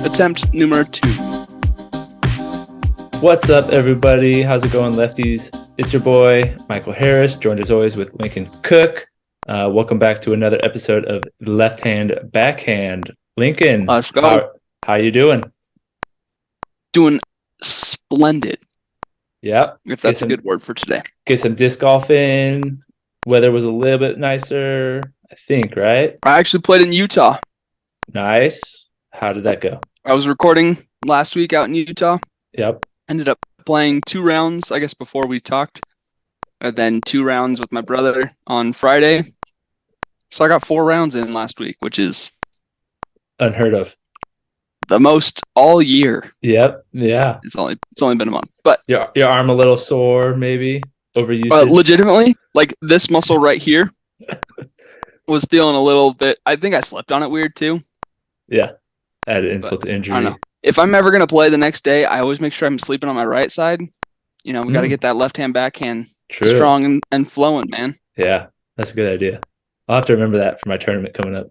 Attempt numero 2. What's up, everybody? How's it going, lefties? It's your boy, Michael Harris, joined as always with Lincoln Cook. Welcome back to another episode of Left Hand Backhand. Lincoln, Let's go. How you doing? Doing splendid, Yep. if that's a good word for today. Get some disc golf in. Weather was a little bit nicer, I think, right? I actually played in Utah. Nice. How did that go? I was recording last week out in Utah. Yep. Ended up playing 2 rounds, I guess, before we talked. And then 2 rounds with my brother on Friday. So I got 4 rounds in last week, which is Unheard of. the most all year. Yep. Yeah. It's only been a month. But Your arm a little sore, maybe? Overusage? legitimately, like this muscle right here was feeling a little bit. I think I slept on it weird too. Yeah. Added insult to injury. I don't know. If I'm ever going to play the next day, I always make sure I'm sleeping on my right side. You know, we got to get that left hand backhand strong and flowing, man. Yeah, that's a good idea. I'll have to remember that for my tournament coming up.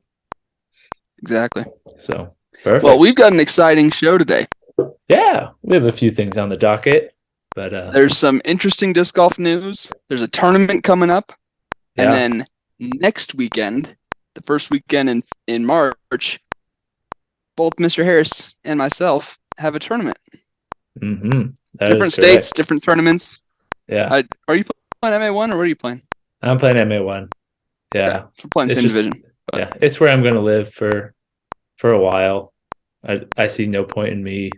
Exactly. So, perfect. Well, we've got an exciting show today. Yeah, we have a few things on the docket, but there's some interesting disc golf news. There's a tournament coming up, and then next weekend, the first weekend in March, both Mr. Harris and myself have a tournament. Mm-hmm. Different states, different tournaments. Yeah. Are you playing MA1 or what are you playing? I'm playing MA1. Yeah. Okay. We're playing the same division. But... Yeah, it's where I'm going to live for a while. I see no point in me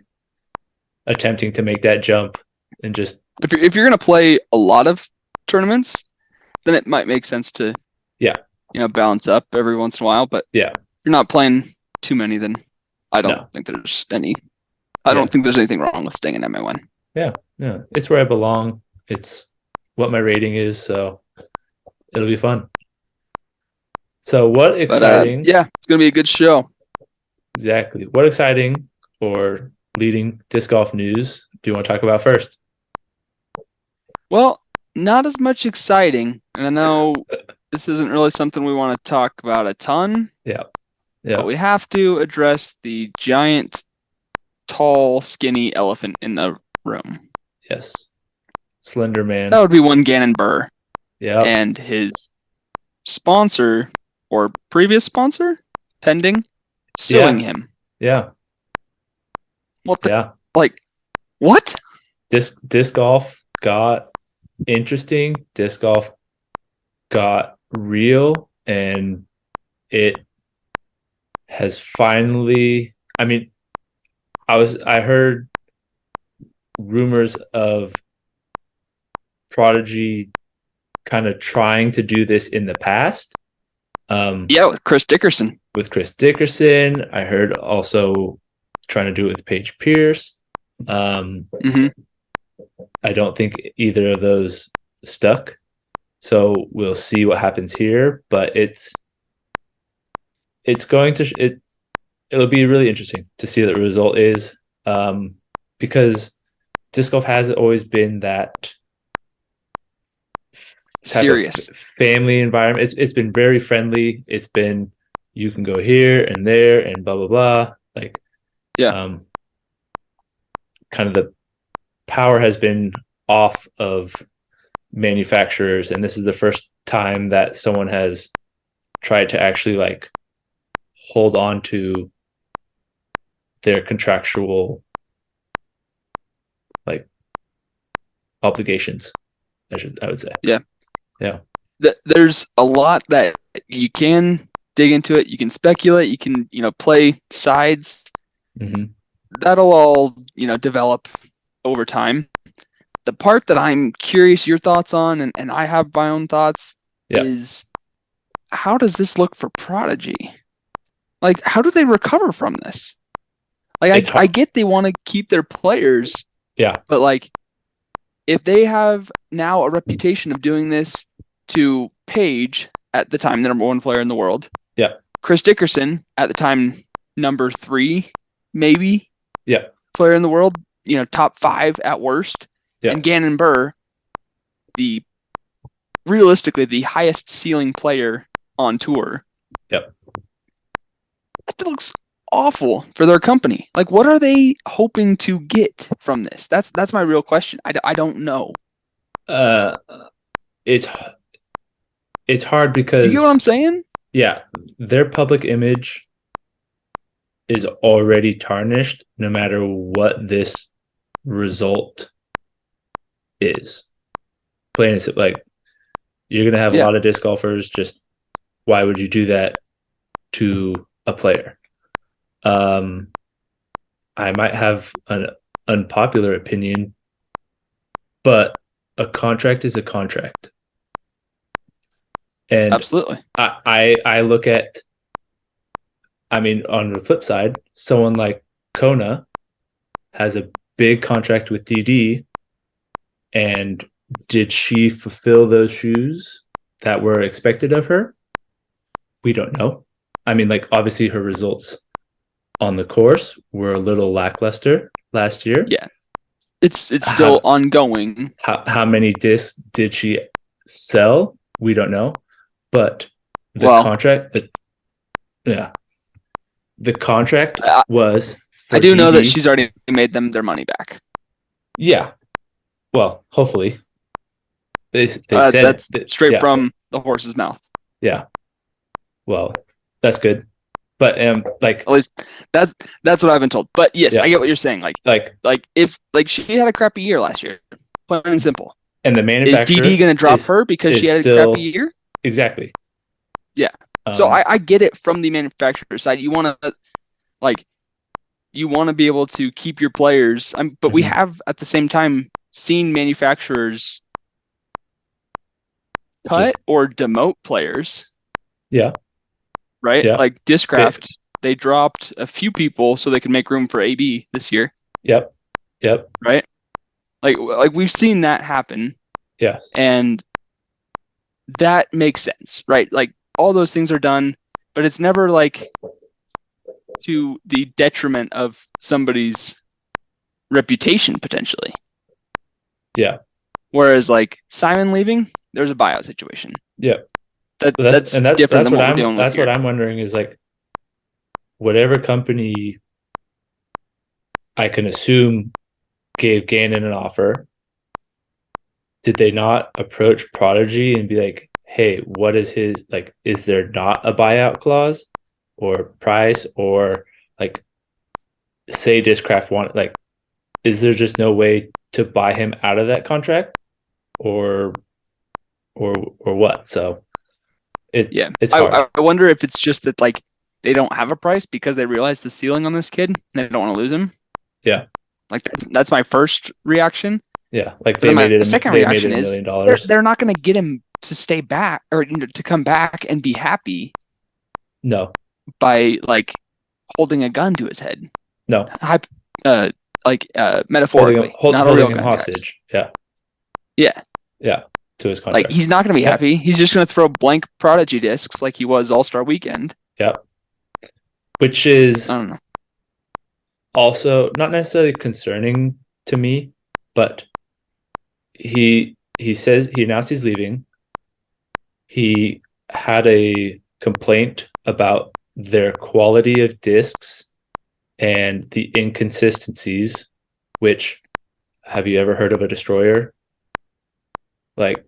attempting to make that jump and just... If you're going to play a lot of tournaments, then it might make sense to balance up every once in a while. But if you're not playing too many, then I don't think there's any. I don't think there's anything wrong with staying in MA1. Yeah, it's where I belong. It's what my rating is, so it'll be fun. So what exciting? It's gonna be a good show. Exactly. What exciting or leading disc golf news do you want to talk about first? Well, not as much exciting, and I know this isn't really something we want to talk about a ton. Yeah. But we have to address the giant, tall, skinny elephant in the room. Yes. Slender man. That would be one Gannon Burr. Yeah. And his sponsor, or previous sponsor, pending, suing him. Yeah. What the? Like, what? Disc golf got interesting. Disc golf got real, and it has finally, I heard rumors of Prodigy kind of trying to do this in the past. With Chris Dickerson. I heard also trying to do it with Paige Pierce. I don't think either of those stuck. So we'll see what happens here, but it'll be really interesting to see what the result is, because disc golf has always been that serious family environment. It's been very friendly. It's been, you can go here and there and blah blah blah. Kind of the power has been off of manufacturers, and this is the first time that someone has tried to actually hold on to their contractual obligations, I would say. Yeah. There's a lot that you can dig into it. You can speculate. You can play sides. Mm-hmm. That'll all develop over time. The part that I'm curious your thoughts on, and I have my own thoughts, is how does this look for Prodigy? How do they recover from this? I get they want to keep their players. Yeah. But if they have now a reputation of doing this to Paige, at the time the number 1 player in the world. Yeah. Chris Dickerson, at the time number 3, maybe. Yeah. Player in the world, top 5 at worst. Yeah. And Gannon Burr, realistically the highest ceiling player on tour. Yep. It looks awful for their company. Like, what are they hoping to get from this? That's my real question. I don't know. It's hard You get what I'm because saying? yeah, their public image is already tarnished no matter what this result is. Plain and simple, like you're gonna have a lot of disc golfers. Just why would you do that to a player? I might have an unpopular opinion, but a contract is a contract. And absolutely. I look at, I mean, on the flip side, someone like Kona has a big contract with DD, and did she fulfill those shoes that were expected of her? We don't know. I mean, like obviously her results on the course were a little lackluster last year. Yeah. It's still ongoing. How many discs did she sell? We don't know. But the contract, yeah, the contract was. I do know that she's already made them their money back. Yeah. Well, hopefully. They said that's straight from the horse's mouth. Yeah. Well, that's good. But like at least that's what I've been told. But yes, I get what you're saying. Like if she had a crappy year last year, plain and simple. And the manufacturer is DD going to drop her because she had a crappy year? Exactly. Yeah. So I get it from the manufacturer side. You want to be able to keep your players. But we have at the same time seen manufacturers cut or demote players. Yeah. Right? Yeah. Like Discraft, they dropped a few people so they could make room for AB this year. Yep. Right? Like we've seen that happen. Yes. And that makes sense, right? Like all those things are done, but it's never like to the detriment of somebody's reputation potentially. Yeah. Whereas like Simon leaving, there's a buyout situation. Yeah. That's different than what we're dealing with. That's what I'm wondering is like whatever company I can assume gave Gannon an offer, did they not approach Prodigy and be like, hey, what is his, like, is there not a buyout clause or price, or like say Discraft want, like, is there just no way to buy him out of that contract or what? So it's hard. I wonder if it's just that like they don't have a price because they realize the ceiling on this kid and they don't want to lose him. Yeah. Like that's my first reaction. Yeah. Like the second reaction is they're not going to get him to stay back or to come back and be happy. No. By like holding a gun to his head. No. Metaphorically. Holding him hostage. Guys. Yeah. Yeah. To his contract. Like he's not going to be happy. He's just going to throw blank Prodigy discs like he was All-Star Weekend. Yeah. Which is I don't know. Also not necessarily concerning to me, but he says he announced he's leaving. He had a complaint about their quality of discs and the inconsistencies, which, have you ever heard of a destroyer? Like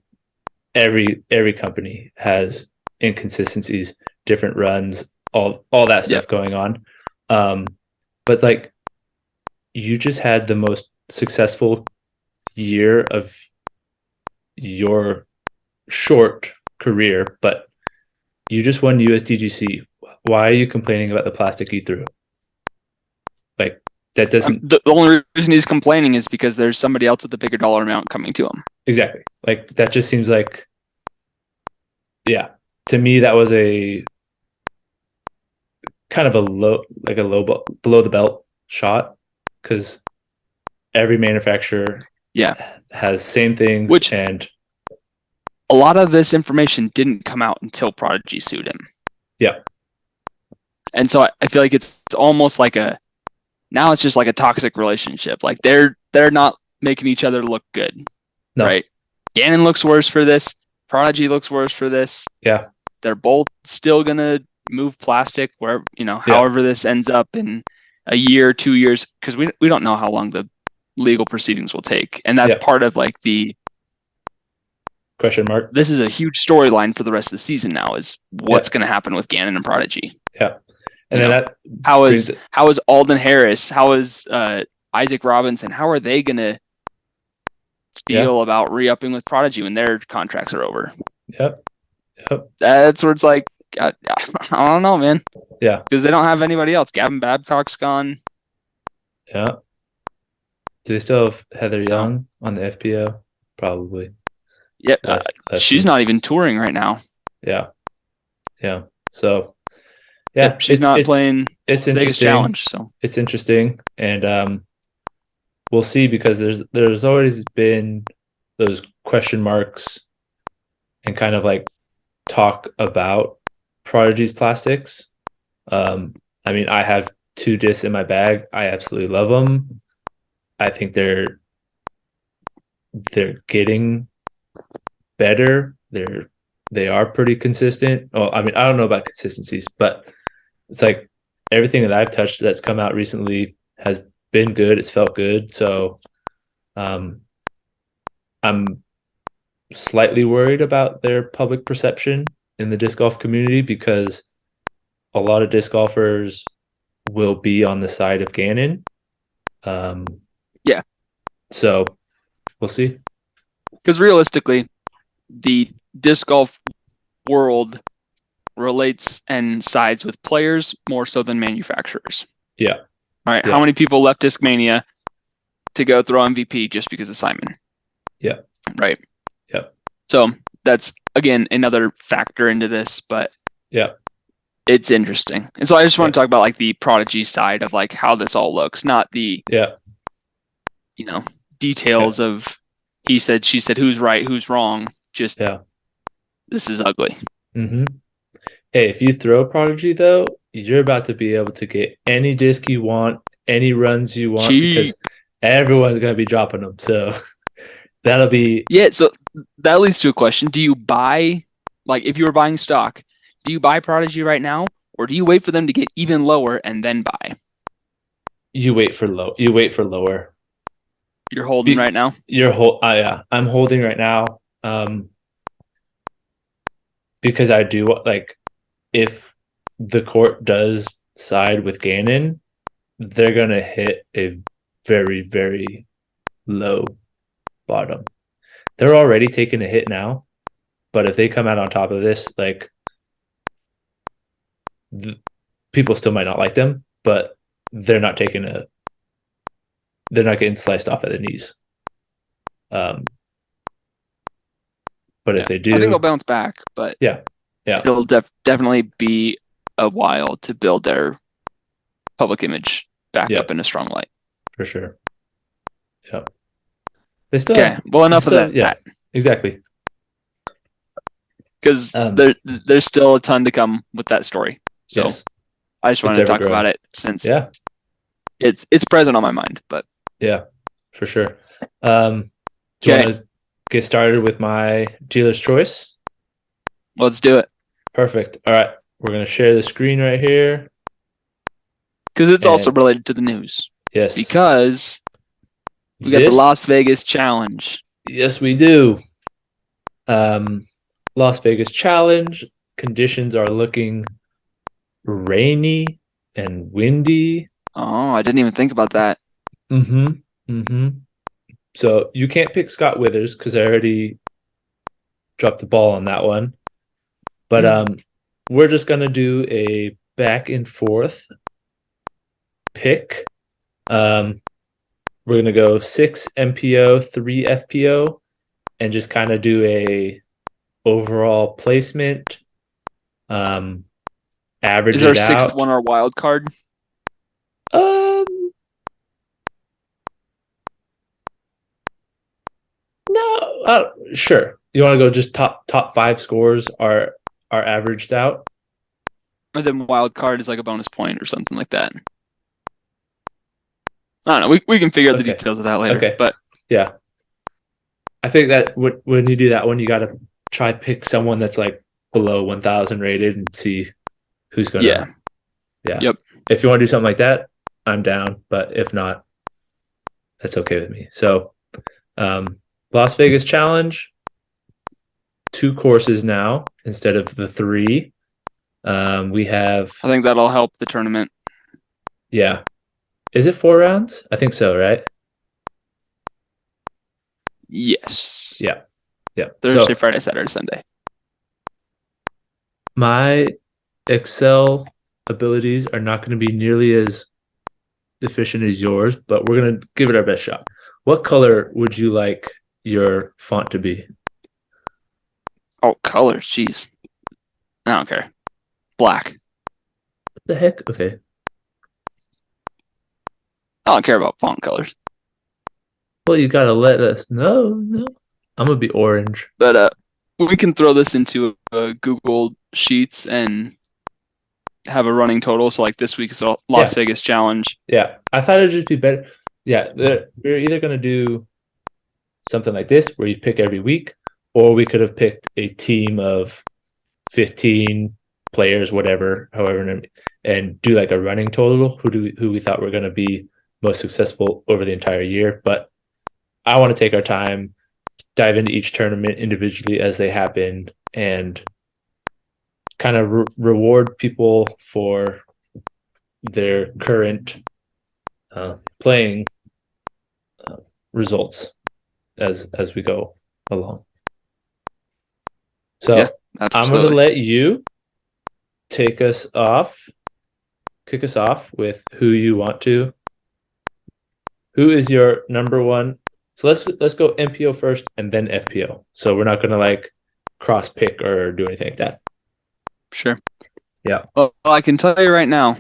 every company has inconsistencies, different runs, all that stuff going on. But like you just had the most successful year of your short career, but you just won USDGC. Why are you complaining about the plastic you threw? Like that doesn't. The only reason he's complaining is because there's somebody else with a bigger dollar amount coming to him. Exactly. Like that just seems like, yeah. To me, that was a kind of a low below the belt shot, because every manufacturer has same things, and a lot of this information didn't come out until Prodigy sued him. Yeah. And so I feel like it's almost like now it's just like a toxic relationship. Like they're not making each other look good. No. Right? Gannon looks worse for this. Prodigy looks worse for this. Yeah. They're both still going to move plastic where, however this ends up in a year, 2 years, because we don't know how long the legal proceedings will take. And that's part of like the question mark. This is a huge storyline for the rest of the season now is what's going to happen with Gannon and Prodigy. Yeah. And then how is Alden Harris? How is Isaac Robinson? How are they going to feel about re-upping with Prodigy when their contracts are over? Yep. That's where it's like, I don't know, man. Yeah. Because they don't have anybody else. Gavin Babcock's gone. Yeah. Do they still have Heather Young on the FPO? Probably. Yeah. She's not even touring right now. Yeah. Yeah. So, yeah. She's not playing it's Vegas interesting. Challenge. So it's interesting. And we'll see, because there's always been those question marks and kind of like talk about Prodigy's plastics. I mean, I have 2 discs in my bag. I absolutely love them. I think they're getting better. They are pretty consistent. Oh, I mean, I don't know about consistencies, but it's like everything that I've touched that's come out recently has been good. It's felt good. So I'm slightly worried about their public perception in the disc golf community, because a lot of disc golfers will be on the side of Gannon. Yeah. So we'll see. Because realistically, the disc golf world relates and sides with players more so than manufacturers. Yeah. All right. Yeah. How many people left Discmania to go throw MVP just because of Simon? Yeah. Right. Yeah. So that's, again, another factor into this, but yeah, it's interesting. And so I just want to talk about like the Prodigy side of like how this all looks, not the details of he said, she said, who's right, who's wrong. Just this is ugly. Mm-hmm. Hey, if you throw Prodigy though, you're about to be able to get any disc you want, any runs you want, because everyone's gonna be dropping them. So that'll be So that leads to a question: do you buy, like, if you were buying stock, do you buy Prodigy right now, or do you wait for them to get even lower and then buy? You wait for lower. You're holding right now? Yeah, I'm holding right now. Because I do, like, if the court does side with Gannon, they're going to hit a very, very low bottom. They're already taking a hit now, but if they come out on top of this, like, people still might not like them, but they're not getting sliced off at the knees. But if they do, I think they'll bounce back, but it'll definitely be a while to build their public image back up in a strong light. For sure. Yeah. They still enough of that. Yeah, exactly. Because there's still a ton to come with that story. So I just wanted to talk about it since it's present on my mind. But yeah, for sure. Do you want to get started with my dealer's choice? Let's do it. Perfect. All right. We're going to share the screen right here. Because it's also related to the news. Yes. Because we got the Las Vegas Challenge. Yes, we do. Las Vegas Challenge. Conditions are looking rainy and windy. Oh, I didn't even think about that. So you can't pick Scott Withers because I already dropped the ball on that one. But we're just going to do a back and forth pick. We're going to go 6 MPO, 3 FPO, and just kind of do a overall placement. Average Is our 6th one our wild card? No, sure. You want to go just top 5 scores are averaged out? And then wild card is like a bonus point or something like that. I don't know. We can figure out the details of that later. Okay. But yeah, I think that when you do that one, you got to try pick someone that's like below 1,000 rated and see who's gonna. Yeah. Yep. If you want to do something like that, I'm down. But if not, that's okay with me. So, Las Vegas Challenge, 2 courses now instead of the 3. We have. I think that'll help the tournament. Yeah. Is it 4 rounds? I think so, right? Yes. Yeah. Yeah. Thursday, Friday, Saturday, Sunday. My Excel abilities are not going to be nearly as efficient as yours, but we're going to give it our best shot. What color would you like your font to be? Oh, colors. Jeez. I don't care. Black. What the heck? Okay. I don't care about font colors. Well, you got to let us know. No. I'm going to be orange. But we can throw this into Google Sheets and have a running total. So like this week is a Las Vegas Challenge. Yeah. I thought it'd just be better. Yeah. We're either going to do something like this where you pick every week, or we could have picked a team of 15 players, whatever, however, and do like a running total who we thought were going to be most successful over the entire year. But I want to take our time, dive into each tournament individually as they happen, and kind of reward people for their current playing results as we go along. So yeah, I'm going to let you kick us off with who you want to. Who is your number one? So let's go MPO first and then FPO. So we're not going to like cross pick or do anything like that. Sure. Yeah. Well, I can tell you right now,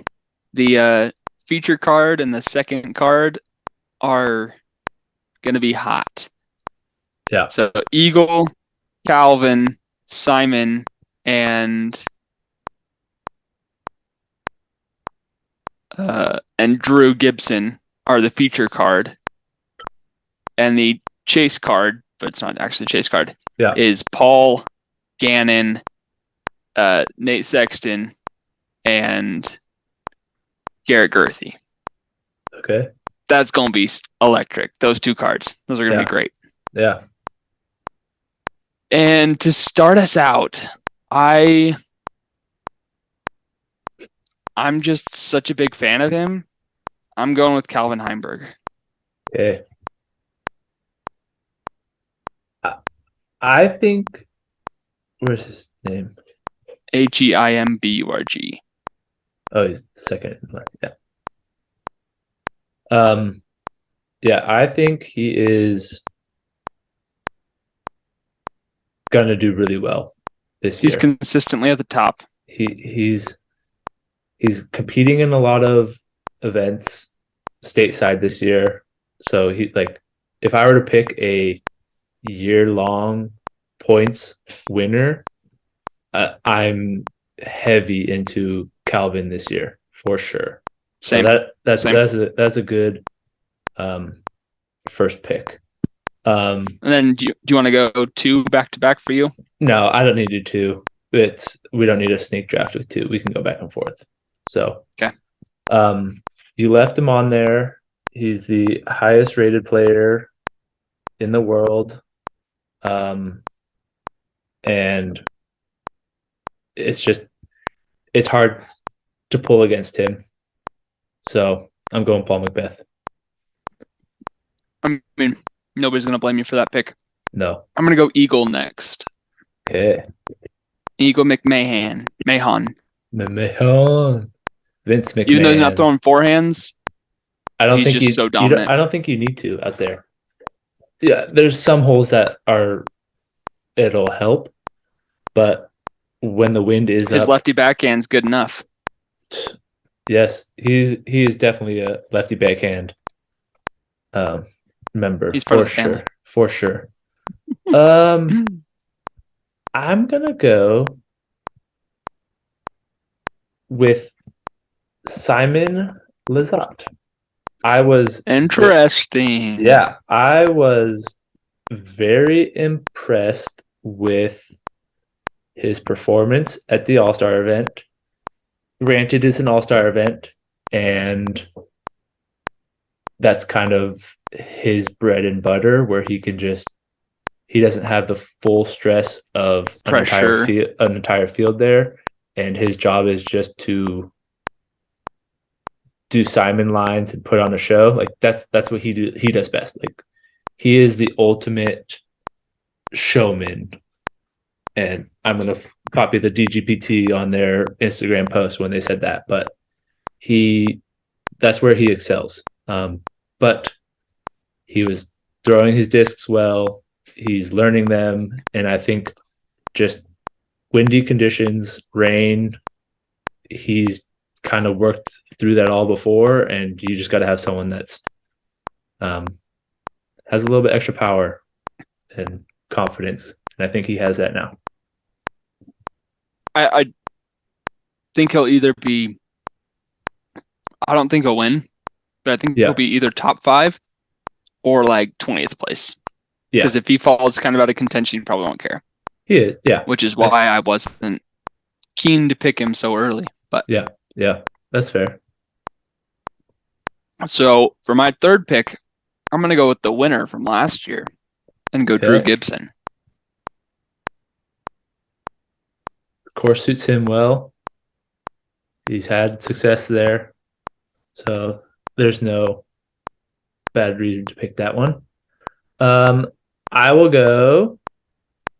the feature card and the second card are going to be hot. Yeah. So Eagle, Calvin, Simon, and Drew Gibson are the feature card. And the chase card, but it's not actually a chase card, is Paul, Gannon, Nate Sexton, and Garrett Gerthy. Okay. That's going to be electric. Those 2 cards. Those are going to be great. Yeah. And to start us out, I'm just such a big fan of him. I'm going with Calvin Heimberg. Okay. I think, where's his name? Heimburg. Oh, he's second. Yeah. Yeah, I think he is gonna do really well this year. He's consistently at the top. He's competing in a lot of events stateside this year. So if I were to pick a year-long points winner, I'm heavy into Calvin this year for sure. Same. So that's a good first pick. And then do you want to go 2 back-to-back for you? No, I don't need to do 2. We don't need a sneak draft with 2. We can go back and forth. So okay. You left him on there. He's the highest rated player in the world. And it's hard to pull against him. So I'm going Paul McBeth. I mean, nobody's going to blame you for that pick. No. I'm going to go Eagle next. Okay. Eagle Mahon. Vince McMahon. Even though he's not throwing forehands, he's just so dominant. I don't think you need to out there. Yeah, there's some holes that it'll help, but when the wind is his up, lefty backhand's good enough. Yes, he is definitely a lefty backhand member. He's part of the family. For sure. I'm gonna go with Simon Lizotte. I was interesting. Yeah, I was very impressed with his performance at the All-Star event. granted, it's an all-star event, and that's kind of his bread and butter, where he doesn't have the full stress of Pressure. an entire field there, and his job is just to do Simon lines and put on a show. Like that's what he does best. Like he is the ultimate showman. And I'm gonna copy the DGPT on their Instagram post when they said that, but that's where he excels. But he was throwing his discs well. He's learning them, and I think just windy conditions, rain, he's kind of worked through that all before, and you just got to have someone that's has a little bit extra power and confidence, and I think he has that now. I think he'll either be. I don't think he'll win, but I think he'll be either top 5 or like 20th place. Yeah. Because if he falls kind of out of contention, you probably won't care. Yeah. Which is why I wasn't keen to pick him so early. But yeah, that's fair. So for my third pick, I'm going to go with the winner from last year and go Drew Gibson. The course suits him well. He's had success there. So there's no bad reason to pick that one. I will go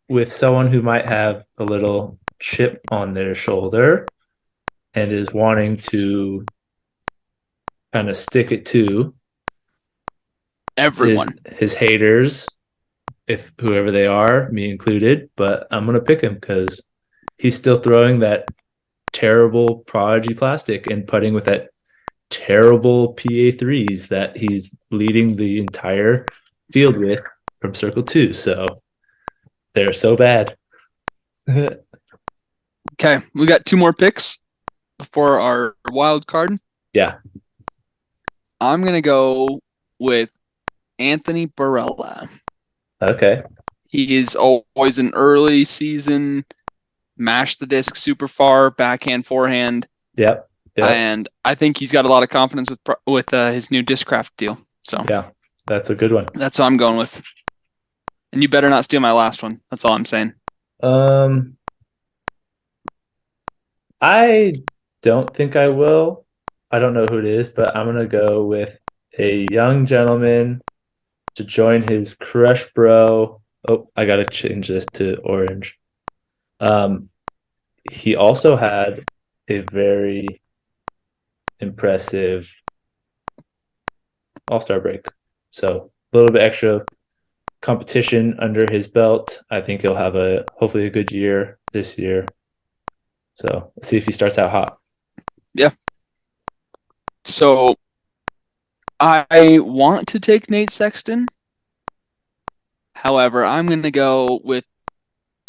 with someone who might have a little chip on their shoulder and is wanting to kind of stick it to everyone, his haters, if whoever they are, me included. But I'm gonna pick him because he's still throwing that terrible Prodigy plastic and putting with that terrible PA3s that he's leading the entire field with from Circle 2. So they're so bad. Okay, we got 2 more picks before our wild card. Yeah. I'm going to go with Anthony Barella. Okay. He is always an early season, mash the disc super far, backhand, forehand. Yep. And I think he's got a lot of confidence with his new Discraft deal. So yeah, that's a good one. That's what I'm going with. And you better not steal my last one. That's all I'm saying. I don't think I will. I don't know who it is, but I'm gonna go with a young gentleman to join his crush bro. Oh, I gotta change this to orange. He also had a very impressive All-Star break. So a little bit extra competition under his belt. I think he'll have hopefully a good year this year. So let's see if he starts out hot. Yeah. So I want to take Nate Sexton. However, I'm going to go with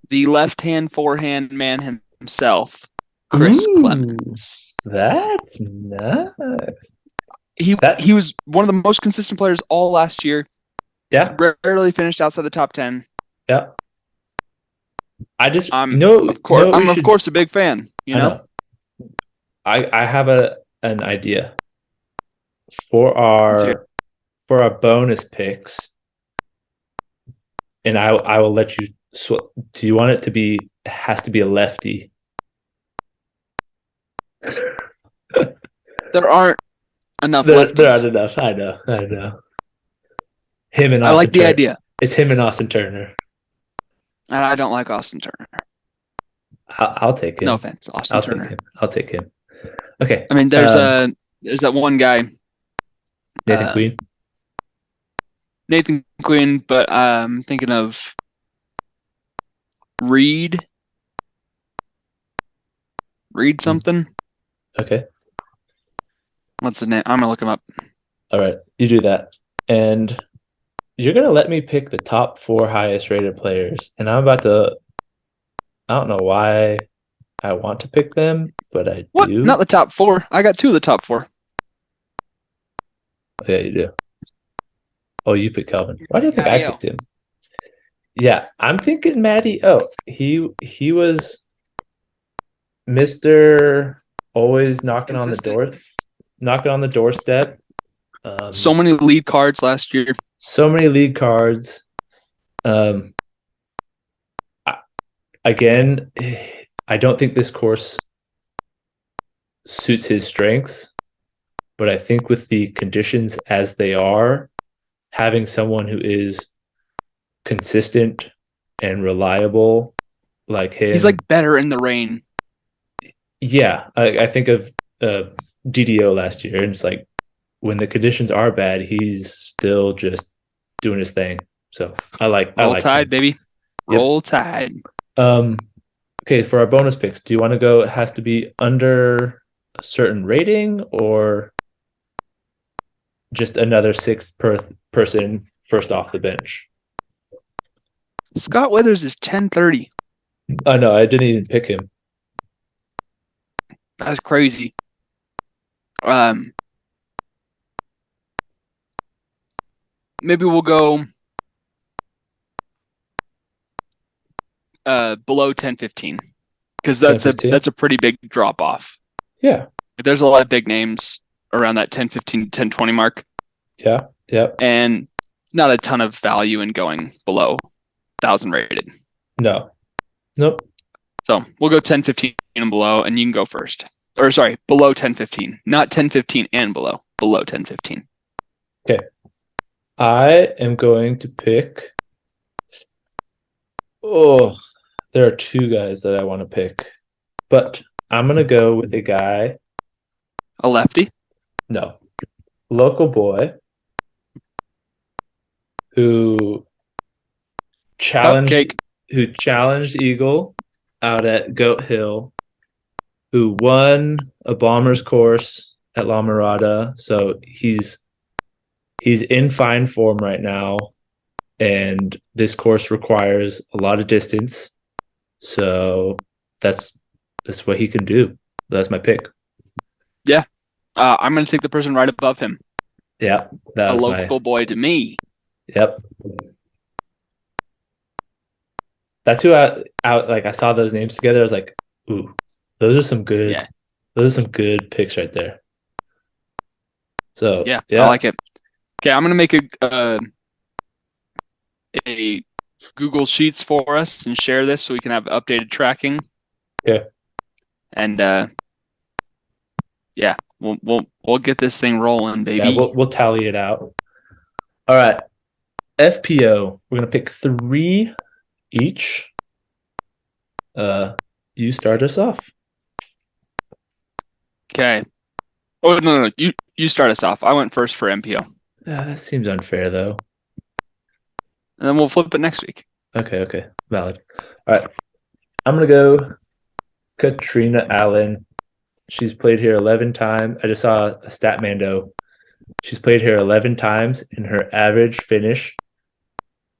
the left-hand forehand man himself, Chris Clemens. That's nice. He was one of the most consistent players all last year. Yeah. Rarely finished outside the top 10. Yeah. I'm of course a big fan, you know? I have an idea for our bonus picks, and I will let you. Do you want it to be? It has to be a lefty. There aren't enough lefties. There aren't enough. I know. Him and Austin I like the idea. It's him and Austin Turner. And I don't like Austin Turner. I'll take him. No offense, Austin Turner. I'll take him. Okay. I mean, there's that one guy, Nathan Quinn, but I'm thinking of Reed something. Okay. What's his name? I'm gonna look him up. All right, you do that, and you're gonna let me pick the top 4 highest rated players, and I'm about to. I don't know why I want to pick them, but I do. Not the top 4. I got 2 of the top 4. Yeah, you do. Oh, you picked Calvin. Why do you think I picked him? Yeah, I'm thinking Matty O. He was Mr. always knocking on the doorstep. So many lead cards last year. So many lead cards. Again, I don't think this course suits his strengths, but I think with the conditions as they are, having someone who is consistent and reliable like him. He's like better in the rain. Yeah, I think of DDO last year, and it's like when the conditions are bad, he's still just doing his thing. So I like Tide, him. baby. Roll Tide. Okay, for our bonus picks, do you want to go? It has to be under a certain rating, or just another sixth person first off the bench? Scott Withers is 1030. Oh no, I didn't even pick him. That's crazy. Maybe we'll go below 1015 because that's a pretty big drop off. Yeah, there's a lot of big names around that 1015 1020 mark. Yeah. And not a ton of value in going below 1,000 rated. No. Nope. So we'll go 1015 and below, and you can go first. Or sorry, below 1015, not 1015 and below 1015. Okay. I am going to pick. Oh, there are two guys that I want to pick, but I'm going to go with a guy. A lefty? No. Local boy who challenged Eagle out at Goat Hill, who won a bomber's course at La Mirada. So he's in fine form right now, and this course requires a lot of distance. So that's what he can do. That's my pick. Yeah. I'm going to take the person right above him. Yeah. A local boy to me. Yep. That's who I saw those names together. I was like, ooh, those are some good picks right there. So yeah. I like it. Okay, I'm gonna make a Google Sheets for us and share this so we can have updated tracking. Okay. And yeah, we'll get this thing rolling, baby. Yeah, we'll tally it out. All right. FPO. We're gonna pick 3 each. You start us off. Okay. Oh no, you start us off. I went first for MPO. That seems unfair though. And then we'll flip it next week. Okay. Valid. All right. I'm gonna go Katrina Allen. She's played here 11 times. I just saw a Statmando. She's played here 11 times, and her average finish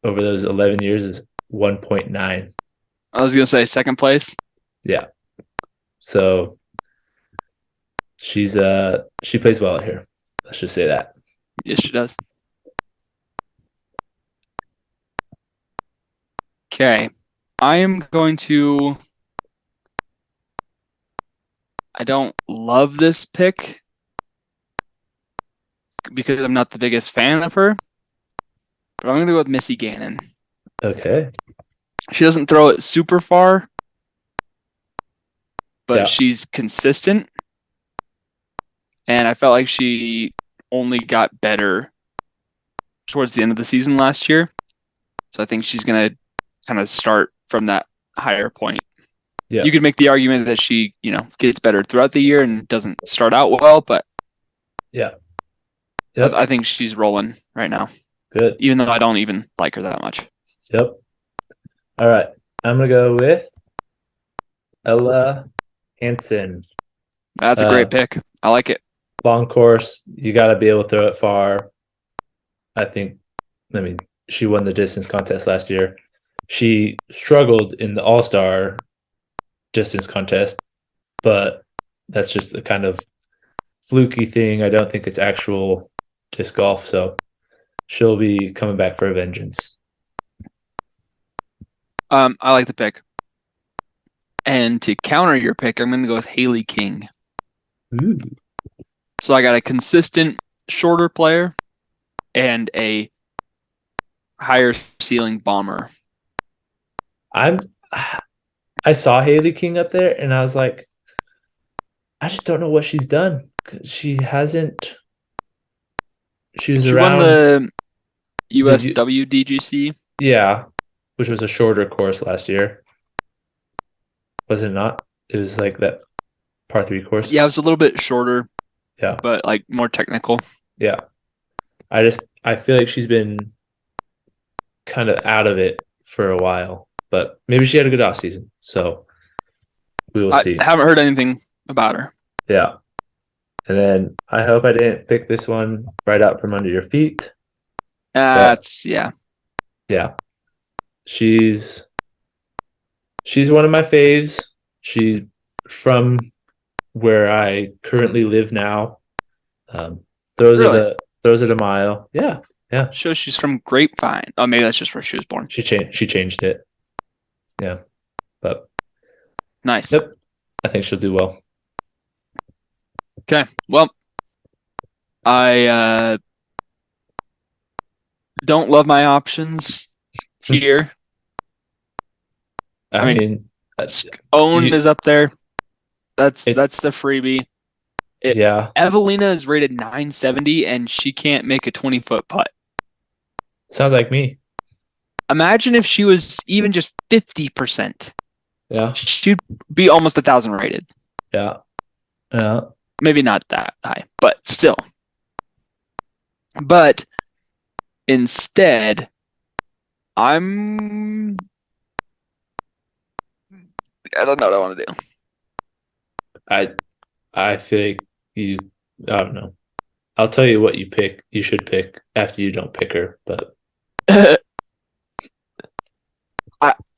over those 11 years is 1.9. I was gonna say second place. Yeah. So she plays well out here. Let's just say that. Yes, she does. Okay. I am going to. I don't love this pick because I'm not the biggest fan of her, but I'm going to go with Missy Gannon. Okay. She doesn't throw it super far, but she's consistent. And I felt like she only got better towards the end of the season last year. So I think she's going to kind of start from that higher point. Yeah. You could make the argument that she, gets better throughout the year and doesn't start out well, but yeah, I think she's rolling right now. Good. Even though I don't even like her that much. Yep. All right. I'm going to go with Ella Hansen. That's a great pick. I like it. Long course. You got to be able to throw it far. She won the distance contest last year. She struggled in the All-Star distance contest, but that's just a kind of fluky thing. I don't think it's actual disc golf, so she'll be coming back for a vengeance. I like the pick. And to counter your pick, I'm going to go with Haley King. Ooh. So I got a consistent shorter player and a higher ceiling bomber. I saw Haley King up there, and I was like, I just don't know what she's done. She hasn't. She was She won around. the Did you? USW DGC. Yeah, which was a shorter course last year, was it not? It was like that par 3 course. Yeah, it was a little bit shorter, Yeah, but like more technical. yeah. I feel like she's been kind of out of it for a while, but maybe she had a good off season. So we will I see. haven't heard anything about her. Yeah. And then I hope I didn't pick this one right out from under your feet. But Yeah. She's one of my faves. She's from where I currently live now. Really? Throws it a mile. Yeah. Shows she's from Grapevine. Oh, maybe that's just where she was born. She changed it. Yeah. But Nice. yep. I think she'll do well. Okay. Well, I don't love my options here. I mean, Own is up there. That's the freebie. Yeah. Evelina is rated 970 and she can't make a 20-foot putt. Sounds like me. Imagine if she was even just 50%. Yeah. She'd be almost 1,000 rated. Yeah. Yeah. Maybe not that high, but still. But instead, I don't know what I want to do. I feel like I don't know. I'll tell you what you should pick after you don't pick her, but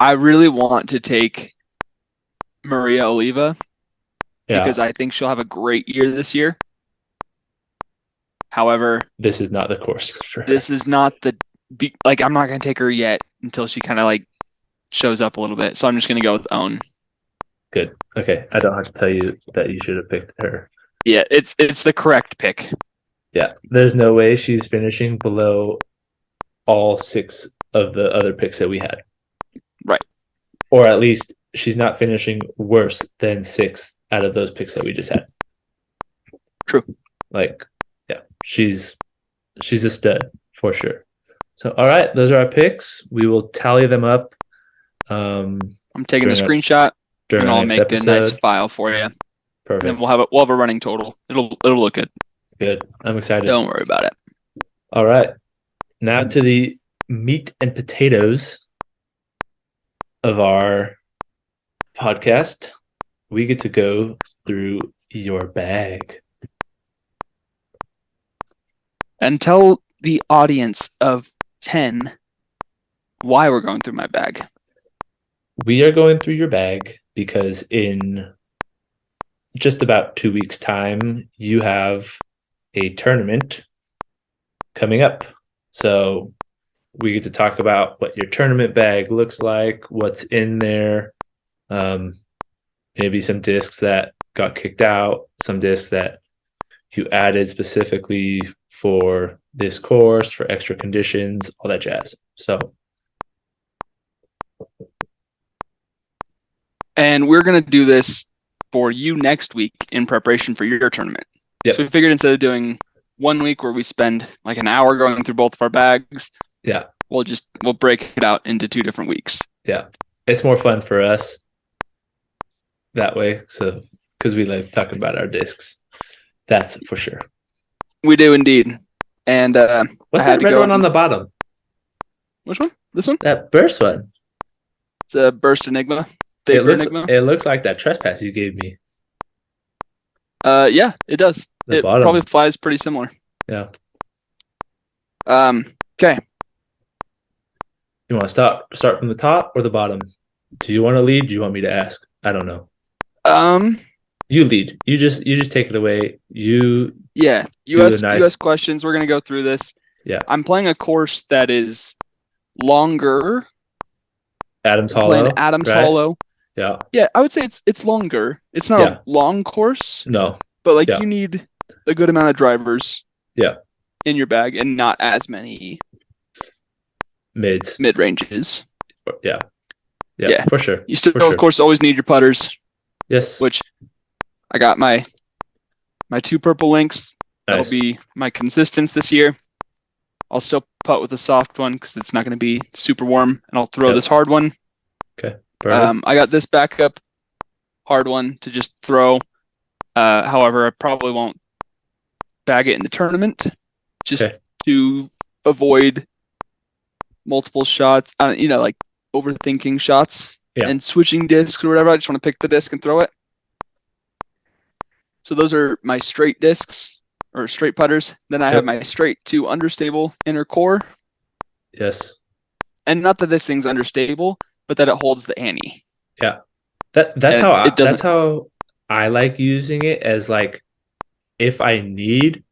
I really want to take Maria Oliva because I think she'll have a great year this year. However, this is not the course for her. This is not I'm not going to take her yet until she kind of like shows up a little bit. So I'm just going to go with Own. Good. Okay. I don't have to tell you that you should have picked her. Yeah, it's the correct pick. Yeah. There's no way she's finishing below all 6 of the other picks that we had. Right. Or at least she's not finishing worse than 6 out of those picks that we just had. True. Like, yeah, she's a stud for sure. So, all right, those are our picks. We will tally them up. I'm taking a screenshot and I'll make a nice file for you. Perfect. And then we'll have a running total. It'll look good. Good. I'm excited. Don't worry about it. All right. Now to the meat and potatoes of our podcast. We get to go through your bag. And tell the audience of 10 why we're going through my bag. We are going through your bag because in just about 2 weeks' time, you have a tournament coming up. So we get to talk about what your tournament bag looks like, what's in there, maybe some discs that got kicked out, some discs that you added specifically for this course, for extra conditions, all that jazz. So. And we're going to do this for you next week in preparation for your tournament. Yep. So we figured instead of doing 1 week where we spend like an hour going through both of our bags, we'll break it out into 2 different weeks. Yeah. It's more fun for us that way. So, because we like talking about our discs. That's for sure. We do indeed. And what's that red one on the bottom? Which one? This one? That burst one. It's a burst Enigma. It looks like that trespass you gave me. Yeah, it does. It probably flies pretty similar. Yeah. Okay. You want to start from the top or the bottom? Do you want to lead? Do you want me to ask? I don't know. You lead. You just take it away. You US questions. We're gonna go through this. Yeah. I'm playing a course that is longer. Adams Hollow. Hollow. Yeah. Yeah, I would say it's longer. It's not a long course. No. But like Yeah. you need a good amount of drivers Yeah. in your bag and not as many Mids. mid ranges. Yeah. Yeah. Yeah. For sure. You still, For of sure. course, always need your putters, Yes. which I got my two purple links. That'll Nice. be my consistence this year. I'll still putt with a soft one because it's not going to be super warm, and I'll throw Yep. this hard one. Okay. Perfect. I got this backup hard one to just throw. However, I probably won't bag it in the tournament just Okay. to avoid multiple shots. Like overthinking shots Yeah. and switching discs or whatever. I just want to pick the disc and throw it. So those are my straight discs or straight putters. Then I have my straight to understable inner core. Yes. And not that this thing's understable, but that it holds the ante. Yeah. That's And how it doesn't. that's how I like using it, as like if I need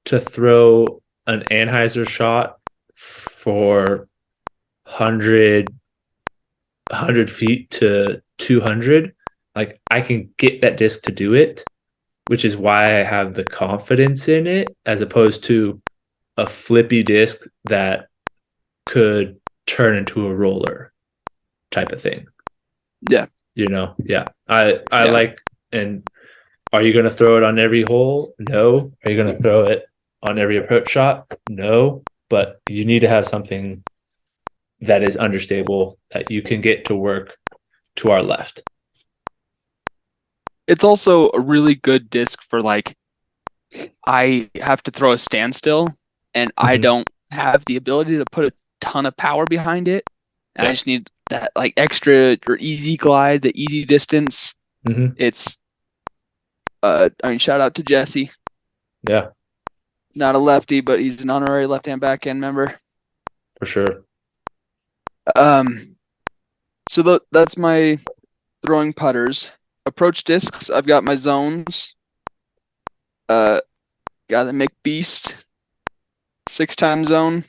to throw an Anheuser shot for 100 feet to 200, like I can get that disc to do it, which is why I have the confidence in it, as opposed to a flippy disc that could turn into a roller type of thing. Yeah. Yeah. I like, and are you going to throw it on every hole? No. Are you going to throw it on every approach shot? No. But you need to have something that is understable that you can get to work to our left. It's also a really good disc for like, I have to throw a standstill and I don't have the ability to put a ton of power behind it. And I just need that like extra or easy glide, the easy distance. It's, shout out to Jesse. Yeah. Not a lefty, but he's an honorary left-hand backhand member. For sure. So that's my throwing putters. Approach discs, I've got my zones. Got the McBeast 6-time zone.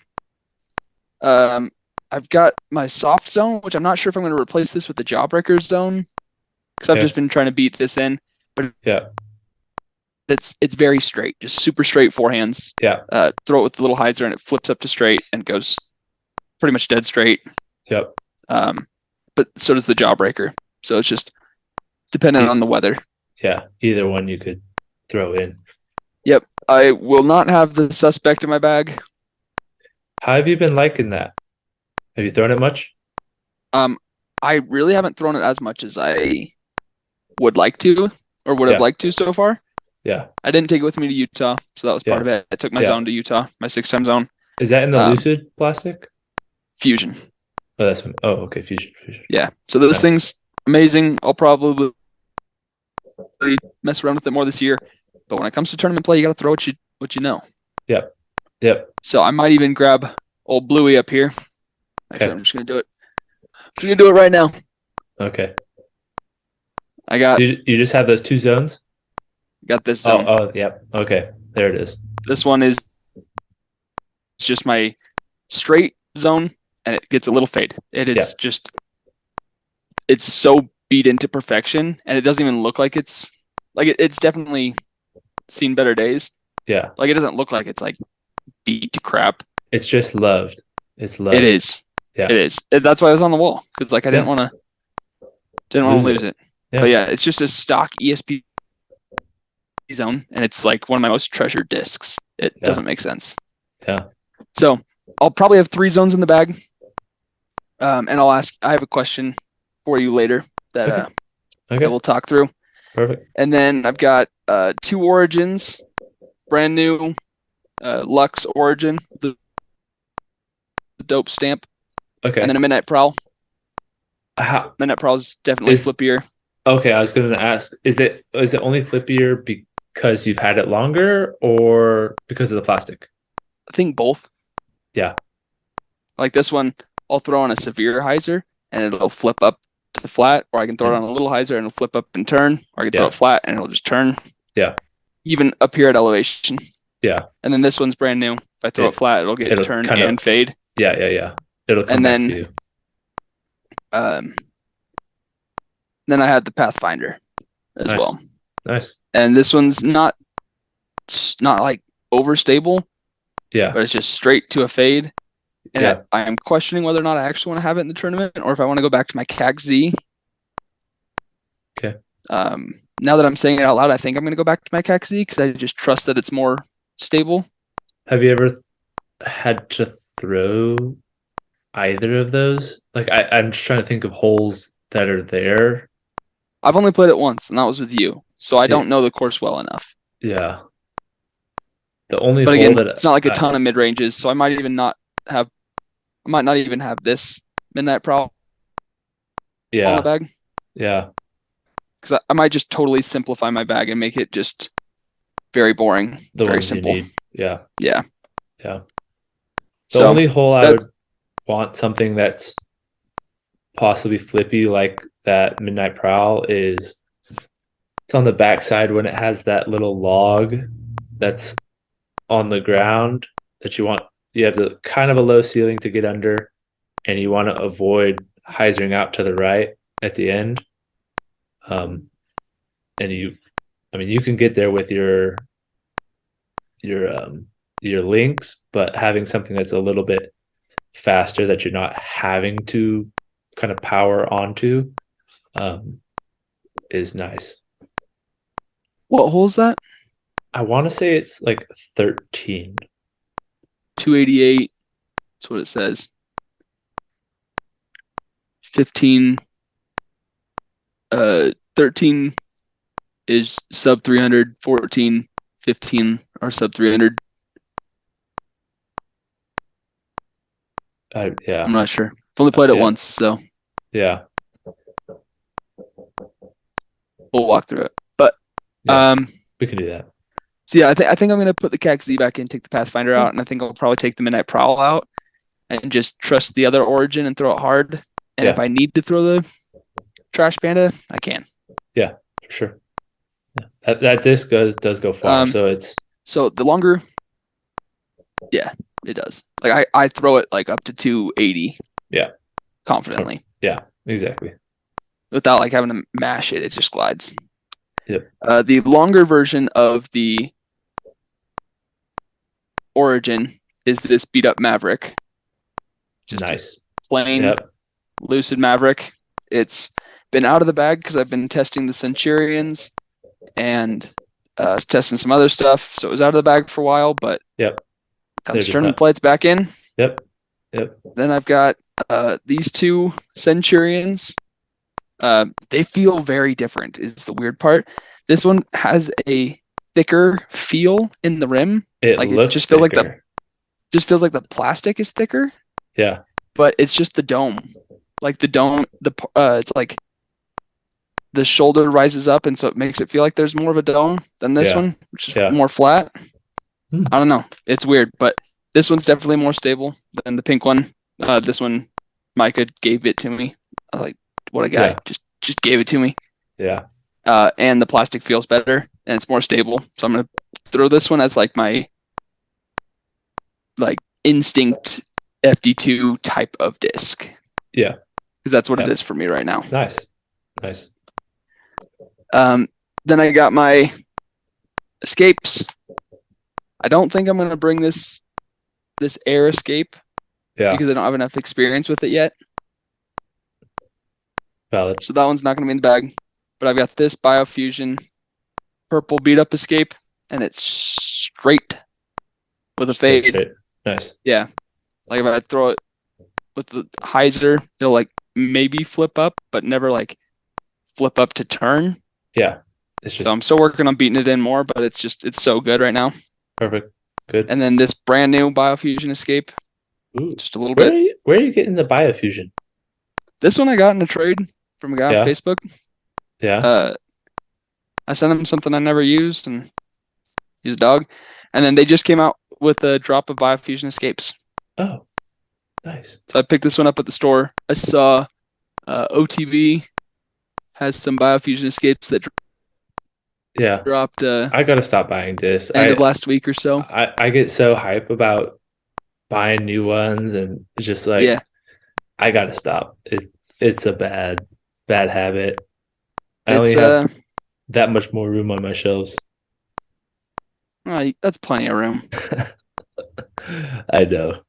I've got my soft zone, which I'm not sure if I'm going to replace this with the Jawbreaker zone because I've just been trying to beat this in. But it's very straight, just super straight forehands. Yeah. Throw it with the little hyzer and it flips up to straight and goes pretty much dead straight. Yep. But so does the Jawbreaker. So it's just dependent on the weather. Yeah. Either one you could throw in. Yep. I will not have the Suspect in my bag. How have you been liking that? Have you thrown it much? I really haven't thrown it as much as I would like to or would have liked to so far. Yeah. I didn't take it with me to Utah, so that was part of it. I took my zone to Utah, my 6-time zone. Is that in the Lucid plastic? Fusion. Okay, Fusion. Yeah. So this thing's amazing. I'll probably mess around with it more this year. But when it comes to tournament play, you got to throw what you know. Yep. So I might even grab old Bluey up here. Actually, I'm just going to do it. I'm going to do it right now. Okay. I got. So you just have those two zones? Got this zone. Oh, yep. Okay. There it is. This one is just my straight zone, and it gets a little fade. It is just, it's so beat into perfection, and it doesn't even look like it's definitely seen better days. Yeah. Like it doesn't look like it's like beat to crap. It's just loved. It's loved. It is. Yeah. It is. That's why I was on the wall, because like I didn't want to lose it. Yeah. But yeah, it's just a stock ESP zone, and it's like one of my most treasured discs. It doesn't make sense. Yeah. So I'll probably have 3 zones in the bag. And I have a question for you later that we'll talk through. Perfect. And then I've got 2 Origins, brand new Lux Origin, the dope stamp. Okay. And then a Midnight Prowl. Midnight Prowl is definitely flippier. Okay, I was going to ask, is it only flippier because you've had it longer or because of the plastic? I think both. Yeah. Like this one, I'll throw on a severe hyzer and it'll flip up to flat, or I can throw it on a little hyzer and it'll flip up and turn, or I can throw it flat and it'll just turn. Yeah. Even up here at elevation. Yeah. And then this one's brand new. If I throw it flat, it'll get turn and fade. Yeah. It'll come back to you. Then I had the Pathfinder as well. Nice. And this one's not like overstable, Yeah. but it's just straight to a fade. And Yeah. I am questioning whether or not I actually want to have it in the tournament or if I want to go back to my CAC Z. Okay. Now that I'm saying it out loud, I think I'm going to go back to my CAC Z because I just trust that it's more stable. Have you ever had to throw either of those? Like I'm just trying to think of holes that are there. I've only played it once, and that was with you, so I don't know the course well enough. Yeah. The only But hole again, that it's not like a ton of mid ranges, so I might not even have this midnight prowl on the bag. Yeah. Because I might just totally simplify my bag and make it just very boring, very simple. You need. Yeah. Yeah. Yeah. The only hole I would want something that's possibly flippy like that Midnight Prowl is it's on the backside when it has that little log that's on the ground that you have the kind of a low ceiling to get under, and you want to avoid hyzering out to the right at the end. And you can get there with your links, but having something that's a little bit faster that you're not having to kind of power onto is nice. What hole is that? I want to say it's like 13. 288. That's what it says. 15. 13 is sub 300. 14, 15 are sub 300. Yeah. I'm not sure. I've only played it once, so. Yeah. We'll walk through it. But we can do that. So yeah, I think I'm gonna put the CAC Z back in, take the Pathfinder out, and I think I'll probably take the Midnight Prowl out and just trust the other Origin and throw it hard. And if I need to throw the Trash Panda, I can. Yeah, for sure. Yeah. That disc does go far, so the longer. Yeah, it does. Like I throw it like up to 280. Yeah. Confidently. Yeah, exactly. Without like having to mash it, it just glides. Yep. The longer version of the Origin is this beat up Maverick. Just nice. Plain Lucid Maverick. It's been out of the bag because I've been testing the Centurions and testing some other stuff. So it was out of the bag for a while, but comes tournament play, it's back in. Yep. Then I've got these two Centurions. They feel very different is the weird part. This one has a thicker feel in the rim. It just feels like the plastic is thicker. Yeah. But it's just the dome. Like the dome, it's like the shoulder rises up, and so it makes it feel like there's more of a dome than this one, which is more flat. I don't know. It's weird, but this one's definitely more stable than the pink one. This one, Micah gave it to me. I was like, what a guy. Just gave it to me. Yeah. And the plastic feels better, and it's more stable. So I'm going to throw this one as like my instinct FD2 type of disc. Yeah. Because that's what it is for me right now. Nice. Then I got my escapes. I don't think I'm going to bring this air escape. Yeah. Because I don't have enough experience with it yet. Valid. So that one's not going to be in the bag. But I've got this Biofusion purple beat up escape, and it's straight with a fade. Nice. Yeah. Like if I throw it with the hyzer, it'll like maybe flip up, but never like flip up to turn. Yeah. So I'm still working on beating it in more, but it's so good right now. Perfect. Good. And then this brand new Biofusion escape. Ooh. Just a little bit. Where are you getting the Biofusion? This one I got in a trade from a guy on Facebook. Yeah. I sent him something I never used, and he's a dog. And then they just came out with a drop of Biofusion escapes. Oh, nice. So I picked this one up at the store. I saw OTB has some Biofusion escapes that dropped. I gotta stop buying this. End of last week or so. I get so hype about buying new ones, and it's just like, I gotta stop. It's a bad habit. I only have that much more room on my shelves. That's plenty of room. I know.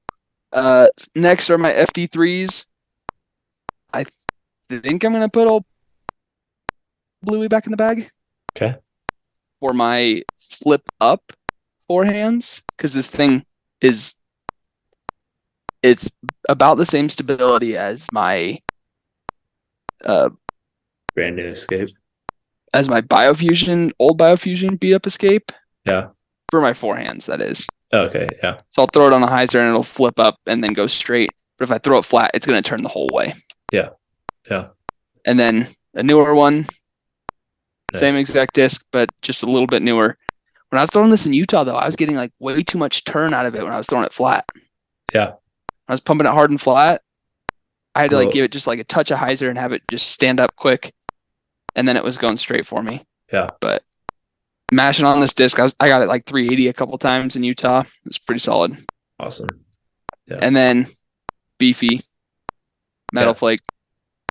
Next are my FD3s. I think I'm gonna put old Bluey back in the bag. Okay. For my flip up forehands, because this thing it's about the same stability as my brand new Escape. As my old Biofusion beat up Escape. Yeah. For my forehands, that is. Okay, yeah. So I'll throw it on a hyzer and it'll flip up and then go straight. But if I throw it flat, it's going to turn the whole way. Yeah. Yeah. And then a newer one, Nice. Same exact disc, but just a little bit newer. When I was throwing this in Utah, though, I was getting like way too much turn out of it when I was throwing it flat. Yeah. I was pumping it hard and flat. I had to like give it just like a touch of hyzer and have it just stand up quick. And then it was going straight for me. Yeah. But mashing on this disc, I got it like 380 a couple times in Utah. It's pretty solid. Awesome. Yeah. And then beefy Metal Flake,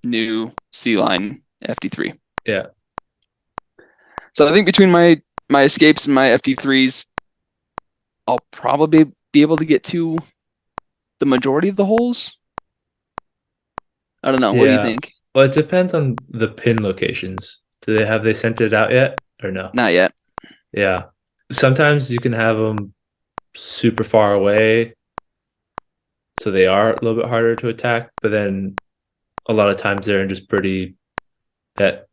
new C-Line FD3. Yeah. So I think between my escapes and my FD3s, I'll probably be able to get to the majority of the holes. I don't know. What do you think? Well, it depends on the pin locations. Have they sent it out yet or no? Not yet. Yeah. Sometimes you can have them super far away, so they are a little bit harder to attack, but then a lot of times they're in just pretty at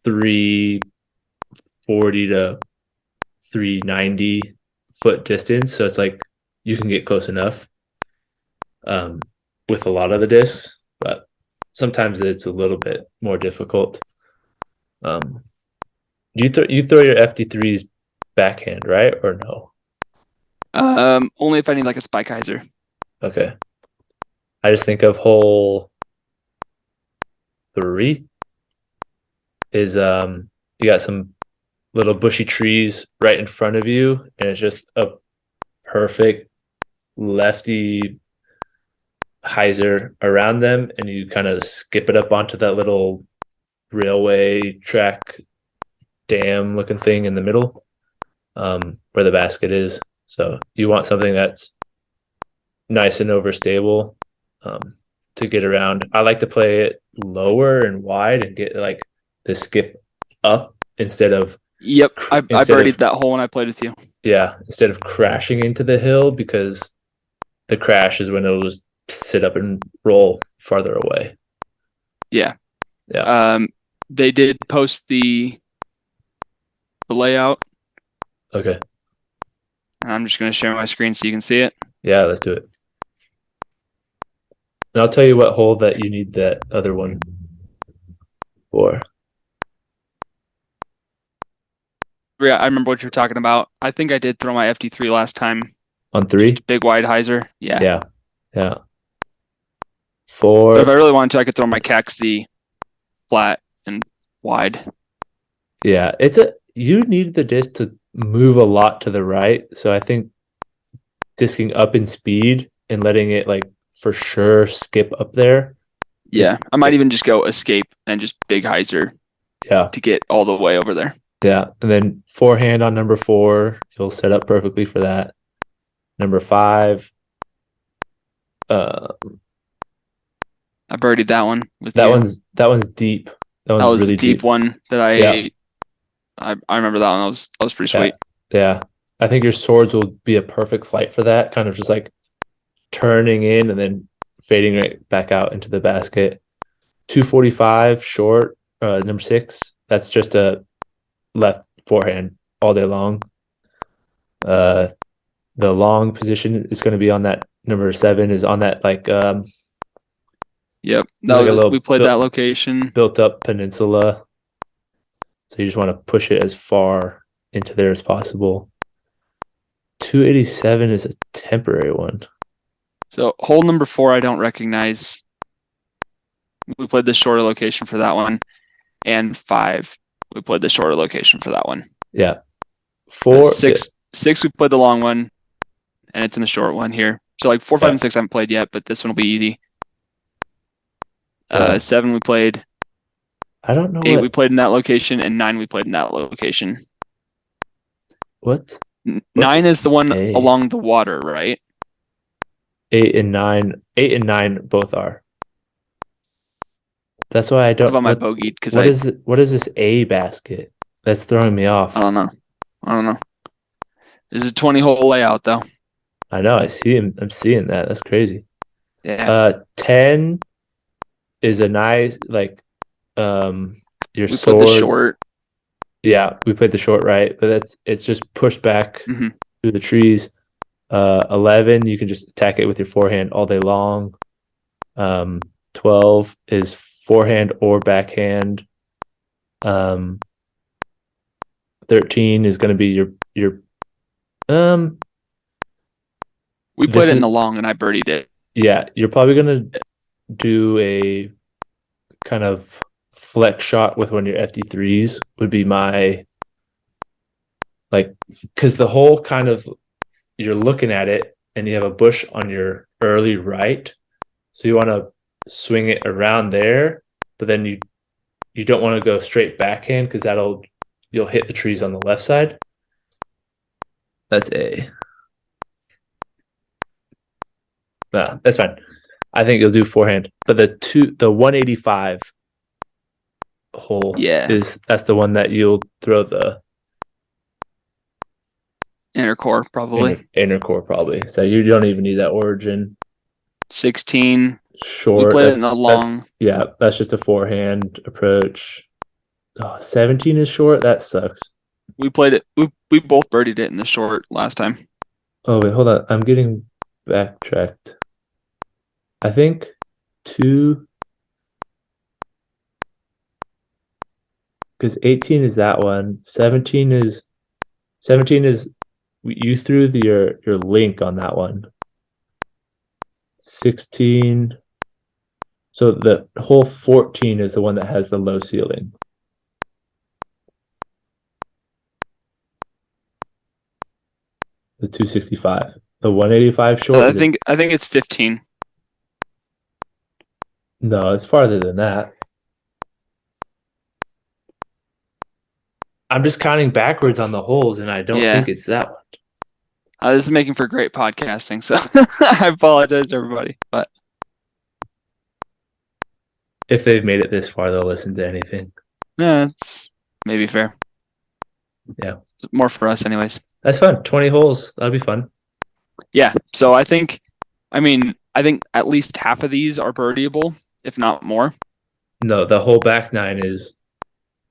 340 to 390 foot distance. So it's like you can get close enough with a lot of the discs, but sometimes it's a little bit more difficult. You throw your FD3s backhand, right, or no? Only if I need like a spike hyzer. Okay. I just think of hole 3 is you got some little bushy trees right in front of you, and it's just a perfect lefty hyzer around them, and you kind of skip it up onto that little railway track dam looking thing in the middle, where the basket is. So you want something that's nice and overstable to get around. I like to play it lower and wide and get like the skip up instead of. Yep, I birdied that hole when I played with you. Yeah, instead of crashing into the hill, because the crash is when it'll just sit up and roll farther away. Yeah. Yeah. They did post the layout. Okay. And I'm just going to share my screen so you can see it. Yeah, let's do it. And I'll tell you what hole that you need that other one for. Yeah, I remember what you're talking about. I think I did throw my FD3 last time. On 3? Big wide hyzer. Yeah. Yeah. Yeah. 4. But if I really wanted to, I could throw my CAC-Z flat and wide. Yeah, you need the disc to move a lot to the right. So I think disking up in speed and letting it like for sure skip up there. Yeah, I might even just go escape and just big hyzer. Yeah. To get all the way over there. Yeah, and then forehand on number 4, you'll set up perfectly for that. Number 5. I birdied that one with that you. That one's deep. That was really deep one that I remember that one. That was pretty sweet. Yeah. I think your swords will be a perfect flight for that, kind of just like turning in and then fading right back out into the basket. 245 short, number 6. That's just a left forehand all day long. The long position is going to be on that number 7 is on that like yep, we played that location, built up peninsula, so you just want to push it as far into there as possible. 287 is a temporary one. So hole number 4 I don't recognize. We played the shorter location for that one, and 5 we played the shorter location for that one. Yeah. 4, 6 we played the long one, and it's in the short one here. So like 4, 5, and 6 I haven't played yet, but this one will be easy. 7 we played I don't know 8 what we played in that location, and 9 we played in that location. what's 9 is the one A. along the water, right? 8 and 9 both are. That's why I How don't about my bogeyed? Because what is it, what is this A basket? That's throwing me I off. don't know. I don't know. This is a 20-hole layout, though. I know, I'm seeing that. That's crazy. Yeah. 10 is a nice your We played the sword. short. Yeah, we played the short right, but it's just pushed back Mm-hmm. through the trees. 11, you can just attack it with your forehand all day long. 12 is forehand or backhand. 13 is going to be your We played this it in is the long, and I birdied it. yeah, you're probably going to do a kind of flex shot with one of your FD3s would be my like because the whole kind of you're looking at it and you have a bush on your early right, so you want to swing it around there, but then you don't want to go straight backhand because you'll hit the trees on the left side. That's A. No, that's fine. I think you'll do forehand, but the 185 hole Yeah. that's the one that you'll throw the Inner core, probably. inner core probably. So you don't even need that origin. 16. We Short. played it in the long. Yeah, that's just a forehand approach. Oh, 17 is short. That sucks. We played it. We both birdied it in the short last time. Oh wait, hold on. I'm getting backtracked. I think 2 because 18 is that one. 17 is you threw your link on that one. 16. So the whole 14 is the one that has the low ceiling. The 265. The 185 short I think it's 15. No, it's farther than that. I'm just counting backwards on the holes, and I don't think it's that one. This is making for great podcasting, so I apologize, everybody. But if they've made it this far, they'll listen to anything. Yeah, it's maybe fair. Yeah. It's more for us anyways. That's fun. 20 holes. That'll be fun. Yeah. So I think at least half of these are birdieable, if not more. No, the whole back nine is,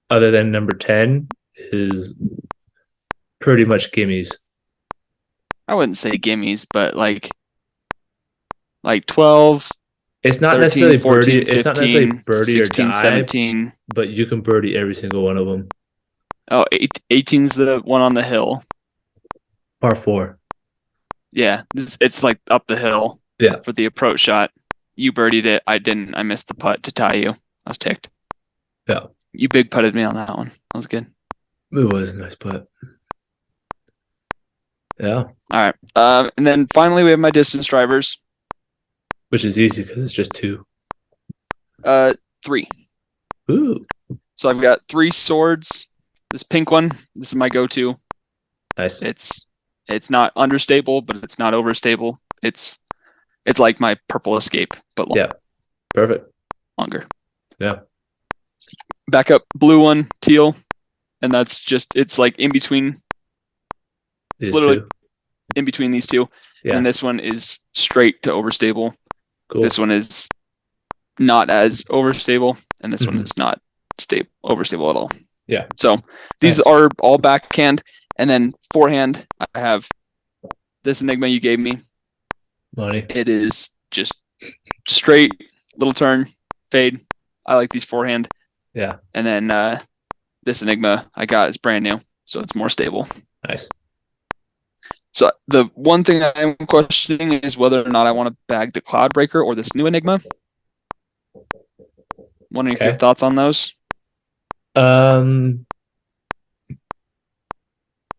other than number 10, is pretty much gimmies. I wouldn't say gimmies, but like 12, it's not 13, necessarily 14, birdie. 15, It's not necessarily birdie 16, or dive, 17. but you can birdie every single one of them. Oh, 18's the one on the hill. Par 4. Yeah, it's like up the hill. Yeah. For the approach shot. You birdied it. I didn't. I missed the putt to tie you. I was ticked. Yeah. You big putted me on that one. That was good. It was a nice putt. Yeah. All right. And then finally we have my distance drivers. Which is easy because it's just 2. 3. Ooh. So I've got 3 swords. This pink one, this is my go-to. Nice. It's not understable, but it's not overstable. It's like my purple escape, but yeah, perfect. Longer. Yeah. Backup blue one, teal, and it's like in between. It's literally 2. In between these 2. Yeah. And this one is straight to overstable. Cool. This one is not as overstable, and this one is not overstable at all. Yeah. So these are all backhand, and then forehand. I have this Enigma you gave me. Money. It is just straight, little turn, fade. I like these forehand. Yeah. And then this Enigma I got is brand new, so it's more stable. Nice. So the one thing I'm questioning is whether or not I want to bag the Cloudbreaker or this new Enigma. Wondering if you have thoughts on those. Do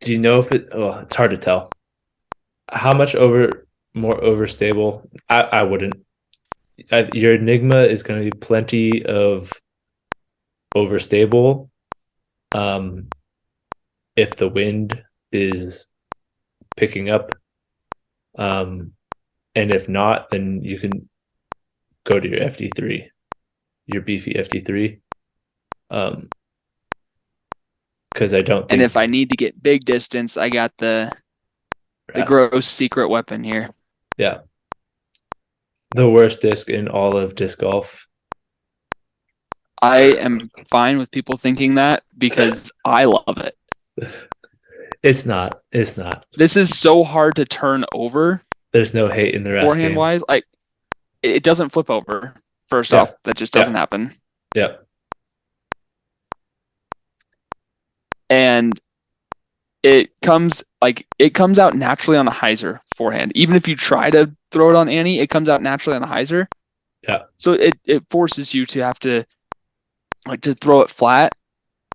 you know if it's hard to tell. How much more overstable? I wouldn't. Your Enigma is going to be plenty of overstable. If the wind is picking up, and if not, then you can go to your FD3, your beefy FD3. Because I don't think. And if I need to get big distance, I got the gross secret weapon here. Yeah. The worst disc in all of disc golf. I am fine with people thinking that because I love it. It's not. It's not. This is so hard to turn over. There's no hate in the rest forehand game. wise. Like it doesn't flip over. First off, that just doesn't happen. Yeah. And it comes out naturally on a hyzer forehand. Even if you try to throw it on Annie, it comes out naturally on a hyzer. Yeah. So it forces you to have to to throw it flat.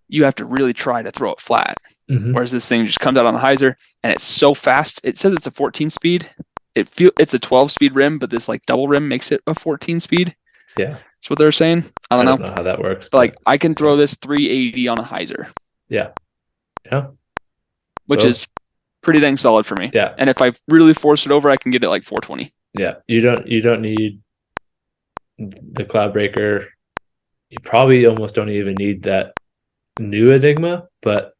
You have to really try to throw it flat. Mm-hmm. Whereas this thing just comes out on a hyzer and it's so fast. It says it's a 14 speed. It's a 12 speed rim, but this like double rim makes it a 14 speed. Yeah. That's what they're saying. I don't know how that works. But I can throw this 380 on a hyzer. Yeah. Yeah. Which is pretty dang solid for me. Yeah. And if I really force it over, I can get it like 420. Yeah. You don't need the Cloud Breaker. You probably almost don't even need that new Enigma, but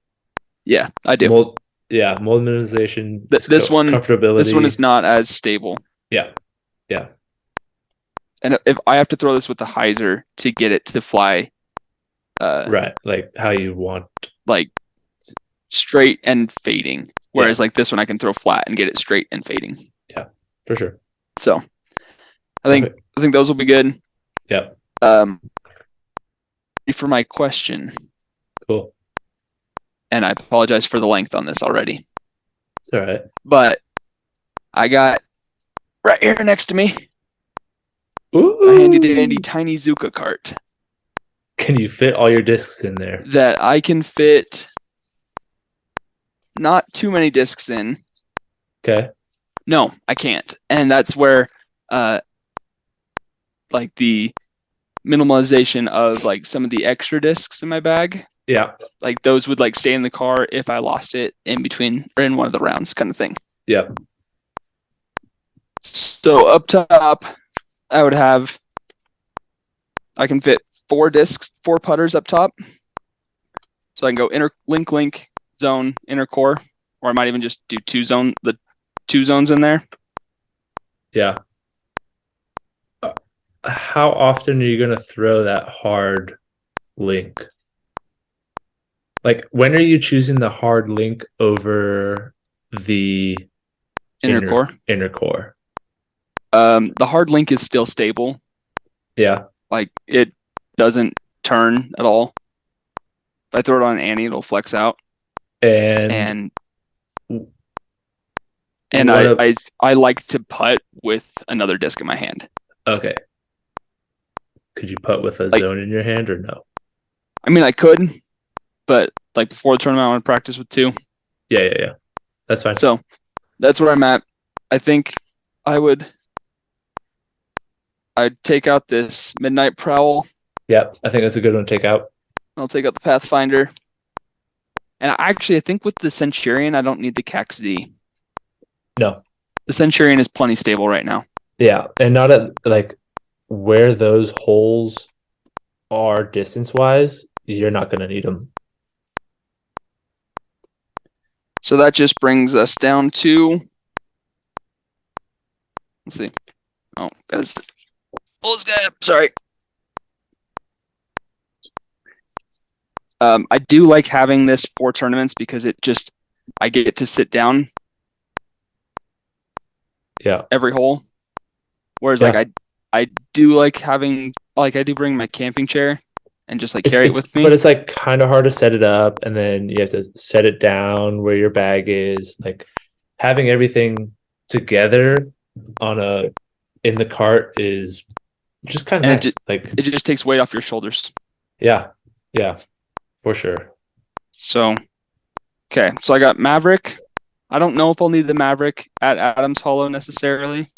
yeah, I do. Mold minimization. This one comfortability. This one is not as stable. Yeah. Yeah. And if I have to throw this with the hyzer to get it to fly right, like how you want, like straight and fading. Whereas like this one I can throw flat and get it straight and fading. Yeah, for sure. So I think those will be good. Yeah. For my question. Cool. And I apologize for the length on this already. It's all right. But I got right here next to me a handy dandy tiny Zuka cart. Can you fit all your discs in there? That I can fit not too many discs in. Okay. No, I can't. And that's where like the minimalization of like some of the extra discs in my bag. Yeah. Like those would like stay in the car if I lost it in between or in one of the rounds kind of thing. Yeah. So up top, I can fit 4 discs, 4 putters up top. So I can go inner link, zone, inner core, or I might even just do the 2 zones in there. Yeah. How often are you going to throw that hard link? Like, when are you choosing the hard link over the inner core? Inner core. The hard link is still stable. Yeah. Like, it doesn't turn at all. If I throw it on Annie, it'll flex out. And I like to putt with another disc in my hand. Okay. Could you putt with a zone in your hand or no? I mean, I could, but like before the tournament, I want to practice with 2. Yeah. That's fine. So that's where I'm at. I think I'd take out this Midnight Prowl. Yeah, I think that's a good one to take out. I'll take out the Pathfinder. And I think with the Centurion, I don't need the CAC Z. No. The Centurion is plenty stable right now. Yeah, and not at like where those holes are distance-wise, you're not going to need them. So that just brings us down to, let's see. Oh, guys, pull this guy up. Sorry. I do like having this for tournaments because I get to sit down. Yeah. Every hole. Whereas like I do like having, like I do bring my camping chair and just like carry it with me. But it's like kind of hard to set it up, and then you have to set it down where your bag is. Like having everything together in the cart is just kind of nice. It just takes weight off your shoulders. Yeah, for sure. So, okay, so I got Maverick. I don't know if I'll need the Maverick at Adams Hollow necessarily.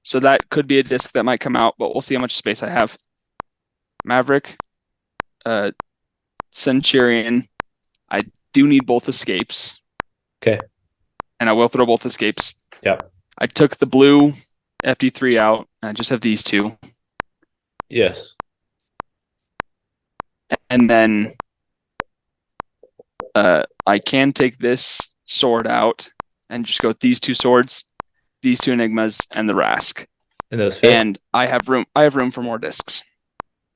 So that could be a disc that might come out, but we'll see how much space I have. Maverick. uh, Centurion. I do need both escapes. Okay. And I will throw both escapes. Yep. I took the blue FD3 out. I just have these two. Yes. And then I can take this sword out and just go with these two swords, these two enigmas, and the Rask. And those fit. And I have room for more discs.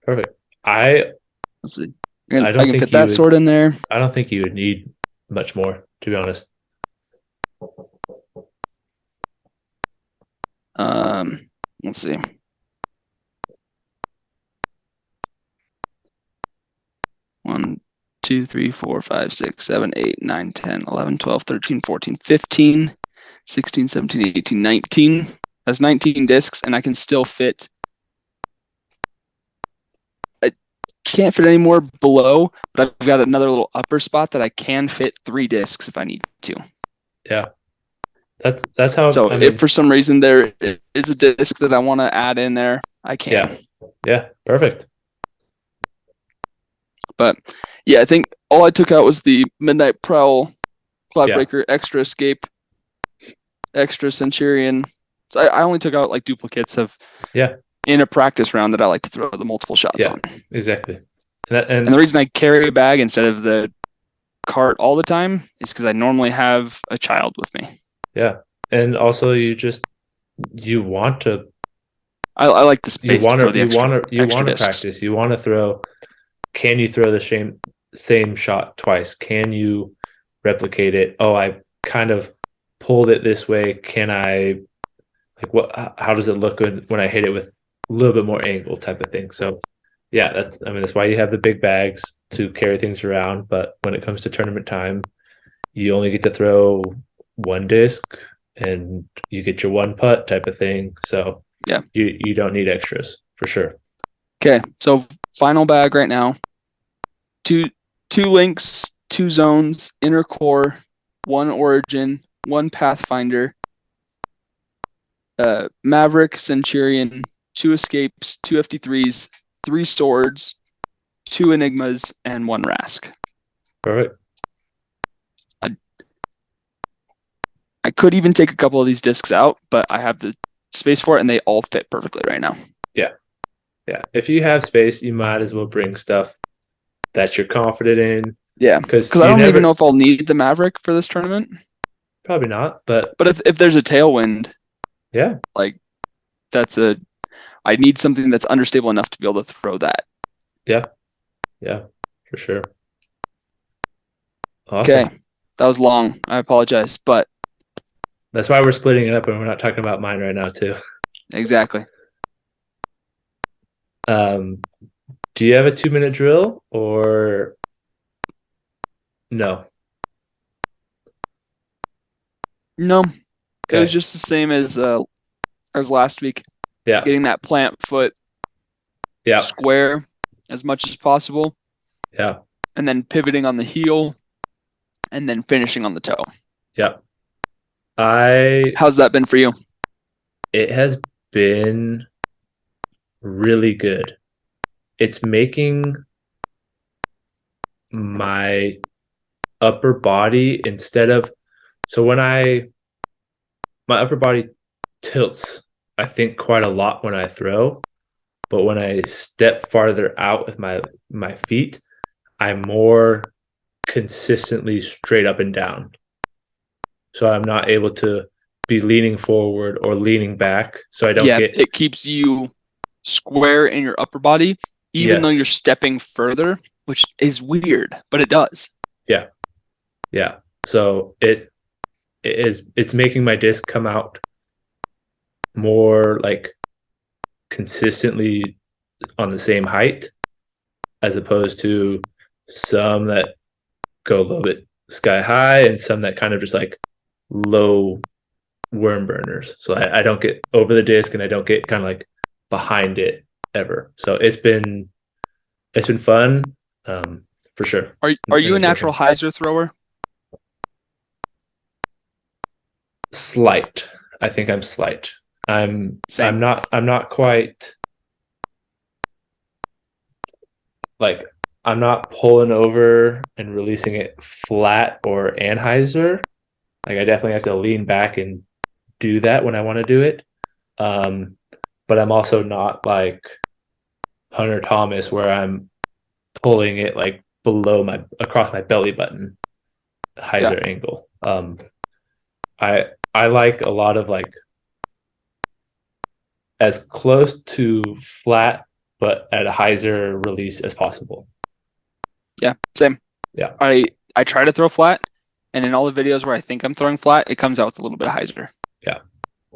Perfect. Let's see. I don't can think fit that sword in there. I don't think you would need much more, to be honest. Let's see. One, 2, 3, 4, 5, 6, 7, 8, 9, 10, 11, 12, 13, 14, 15, 16, 17, 18, 19. That's 19 discs, and I can still fit. I can't fit any more below, but I've got another little upper spot that I can fit 3 discs if I need to. Yeah. That's how. So if for some reason there is a disc that I want to add in there, I can. Yeah. Perfect. But yeah, I think all I took out was the Midnight Prowl, Cloudbreaker, extra escape, extra Centurion. So I only took out like duplicates of in a practice round that I like to throw the multiple shots on. Exactly. And the reason I carry a bag instead of the cart all the time is because I normally have a child with me. Yeah. And also you want to I like the space to throw the extra practice. You want to throw. Can you throw the same shot twice? Can you replicate it? Oh, I kind of pulled it this way. Can I how does it look when I hit it with a little bit more angle type of thing? So yeah, that's why you have the big bags to carry things around. But when it comes to tournament time, you only get to throw one disc and you get your one putt type of thing. So yeah, you don't need extras for sure. Okay, so final bag right now. Two links, 2 zones, inner core, 1 origin, 1 pathfinder, Maverick, Centurion, 2 escapes, 2 FD3s, 3 swords, 2 enigmas, and 1 Rask. Perfect. I could even take a couple of these discs out, but I have the space for it, and they all fit perfectly right now. Yeah. If you have space, you might as well bring stuff that you're confident in. Yeah, because I don't even know if I'll need the Maverick for this tournament. Probably not, but if there's a tailwind, yeah, like I need something that's understable enough to be able to throw that. Yeah, for sure. Awesome. Okay, that was long. I apologize, but that's why we're splitting it up and we're not talking about mine right now too. Exactly. Do you have a 2-minute drill or no? No. Okay. It was just the same as last week. Yeah. Getting that plant foot square as much as possible. Yeah. And then pivoting on the heel and then finishing on the toe. Yeah. How's that been for you? It has been really good. It's making my upper body when my upper body tilts, I think quite a lot when I throw, but when I step farther out with my feet, I'm more consistently straight up and down. So I'm not able to be leaning forward or leaning back. So I don't get. It keeps you square in your upper body, even though you're stepping further, which is weird, but it does. Yeah. Yeah. So it's making my disc come out more like consistently on the same height, as opposed to some that go a little bit sky high and some that kind of just like low worm burners. So I don't get over the disc and I don't get kind of like behind it ever. So it's been fun, for sure. Are you a natural hyzer thrower? Slight. I think I'm slight. I'm not quite like I'm not pulling over and releasing it flat or anhyzer. Like I definitely have to lean back and do that when I want to do it. But I'm also not like Hunter Thomas where I'm pulling it like below my across my belly button hyzer angle. I like a lot of like as close to flat but at a hyzer release as possible. Yeah, same. Yeah. I try to throw flat, and in all the videos where I think I'm throwing flat, it comes out with a little bit of hyzer. Yeah.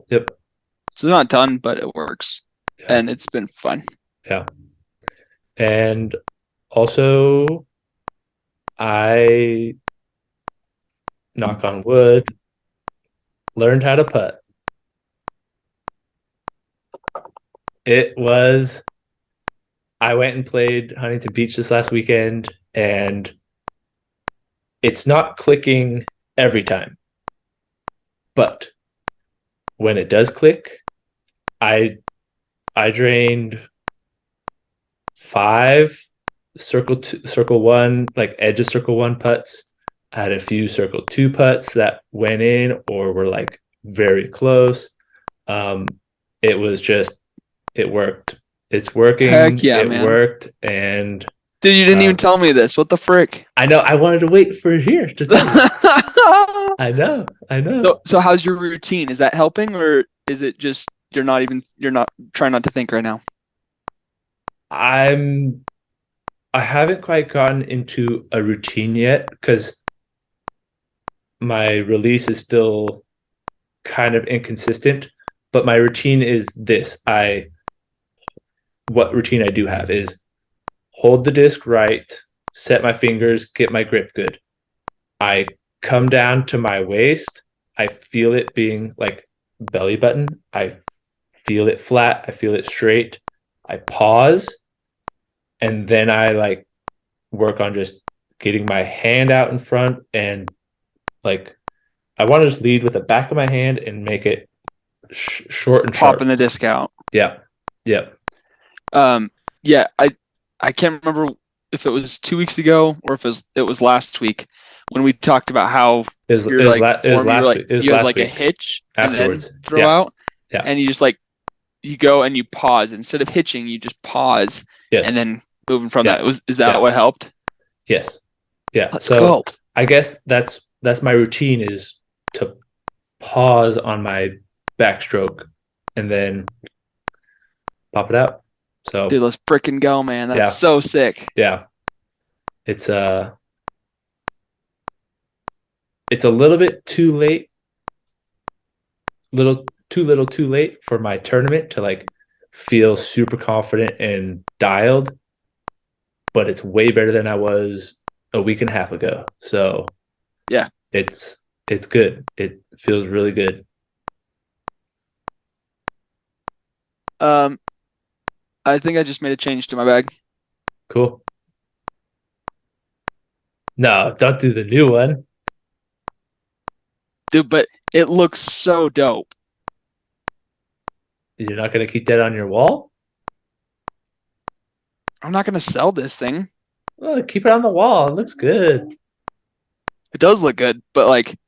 Yep. So it's not a ton, but it works. Yeah. And it's been fun. Yeah. And also I, knock on wood, learned how to putt. I went and played Huntington Beach this last weekend, and it's not clicking every time. But when it does click, I drained 5 circle 1, like edge of circle 1 putts. I had a few circle 2 putts that went in or were like very close. It was just, it worked. It's working. Heck yeah, it worked. And dude, you didn't even tell me this. What the frick? I know. I wanted to wait for here to tell you. I know. So how's your routine? Is that helping, or is it just you're not trying not to think right now? I haven't quite gotten into a routine yet because my release is still kind of inconsistent, but my routine is this. What routine I do have is hold the disc right, set my fingers, get my grip good. I come down to my waist. I feel it being like belly button. I feel it flat. I feel it straight. I pause. And then I like work on just getting my hand out in front, and like I want to just lead with the back of my hand and make it short and sharp. Popping the disc out. Yeah. Yeah, I can't remember if it was 2 weeks ago or if it was last week when we talked about how it was last week. You have like a hitch afterwards, and then throw out, and you just like you go and you pause instead of hitching. You just pause, and then moving from that. Is that what helped? Yes. Yeah. Let's go. I guess that's my routine is to pause on my backstroke and then pop it out. So dude, let's frickin' go, man. That's so sick. Yeah. It's a little bit too late. Too little too late for my tournament to like feel super confident and dialed, but it's way better than I was a week and a half ago. So yeah, it's good. It feels really good. I think I just made a change to my bag. Cool. No, don't do the new one. Dude, but it looks so dope. You're not going to keep that on your wall? I'm not going to sell this thing. Well, keep it on the wall. It looks good. It does look good, but like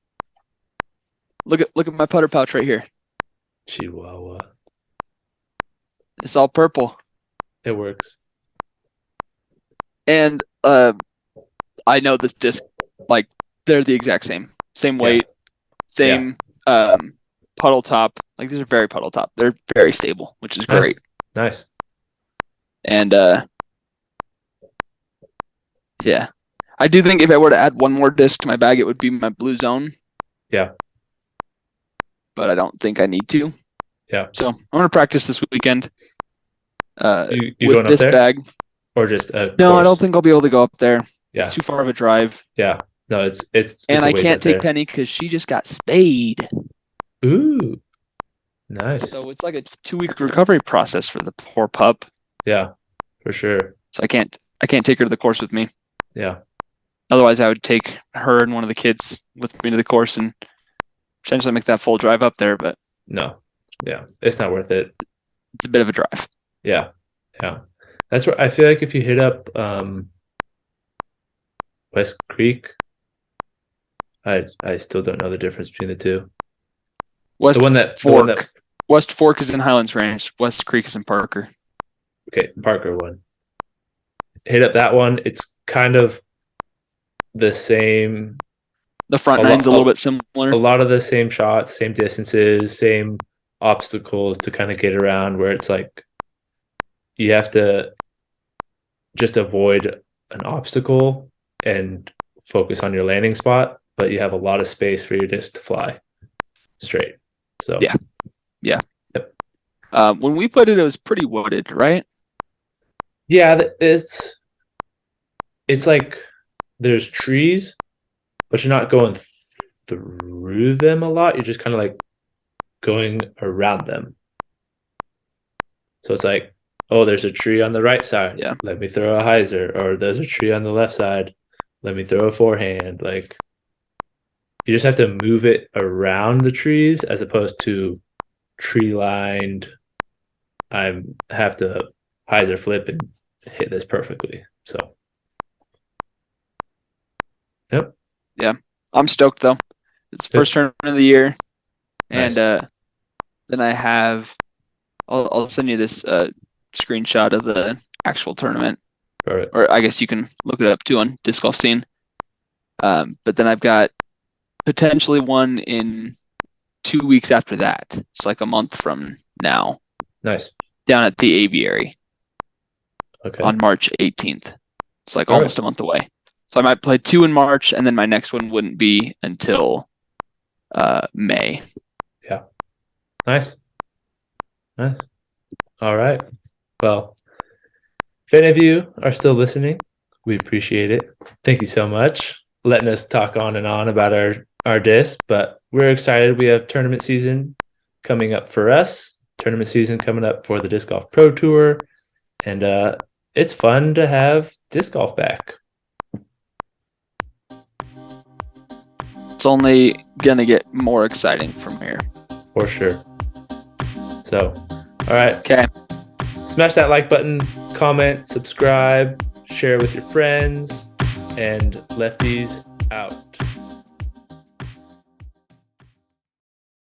look at my putter pouch right here. Chihuahua. It's all purple. It works. And I know this disc, like they're the exact same weight, same puddle top. Like these are very puddle top. They're very stable, which is great. Nice. And yeah, I do think if I were to add one more disc to my bag, it would be my Blue Zone. Yeah. But I don't think I need to. Yeah. So I'm gonna practice this weekend. You with going this up there? bag, or just no, course? I don't think I'll be able to go up there. Yeah. It's too far of a drive. Yeah, no, it's and I can't take Penny because she just got spayed. Ooh, nice. So it's like a 2-week recovery process for the poor pup. Yeah, for sure. So I can't take her to the course with me. Yeah. Otherwise, I would take her and one of the kids with me to the course and potentially make that full drive up there. But no, yeah, it's not worth it. It's a bit of a drive. Yeah. That's where I feel like if you hit up West Creek. I still don't know the difference between the two. West The one that West Fork is in Highlands Ranch. West Creek is in Parker. Okay, Parker one. Hit up that one. It's kind of the same. The front nine's a little bit similar. A lot of the same shots, same distances, same obstacles to kind of get around, where it's like you have to just avoid an obstacle and focus on your landing spot, but you have a lot of space for your disc to fly straight. So yeah. Yep. When we played it, it was pretty wooded, right? Yeah, it's like there's trees, but you're not going through them a lot. You're just kind of like going around them. So it's like, oh, there's a tree on the right side. Yeah. Let me throw a hyzer. Or there's a tree on the left side. Let me throw a forehand. Like, you just have to move it around the trees as opposed to tree lined. I have to hyzer flip and hit this perfectly. So, yep. Yeah. I'm stoked though. It's the first tournament of the year. And Nice. then I have, I'll send you this screenshot of the actual tournament. Perfect. Or I guess you can look it up too on Disc Golf Scene. But then I've got potentially one in 2 weeks after that. It's like a month from now. Nice. Down at the aviary. Okay. On March 18th. It's like almost a month away. So I might play 2 in March, and then my next one wouldn't be until May. Yeah. Nice. All right. Well, if any of you are still listening, we appreciate it. Thank you so much letting us talk on and on about our disc, but we're excited. We have tournament season coming up for us, tournament season coming up for the Disc Golf Pro Tour, and it's fun to have disc golf back. It's only going to get more exciting from here. For sure. So, all right. Okay. Smash that like button, comment, subscribe, share with your friends, and lefties out.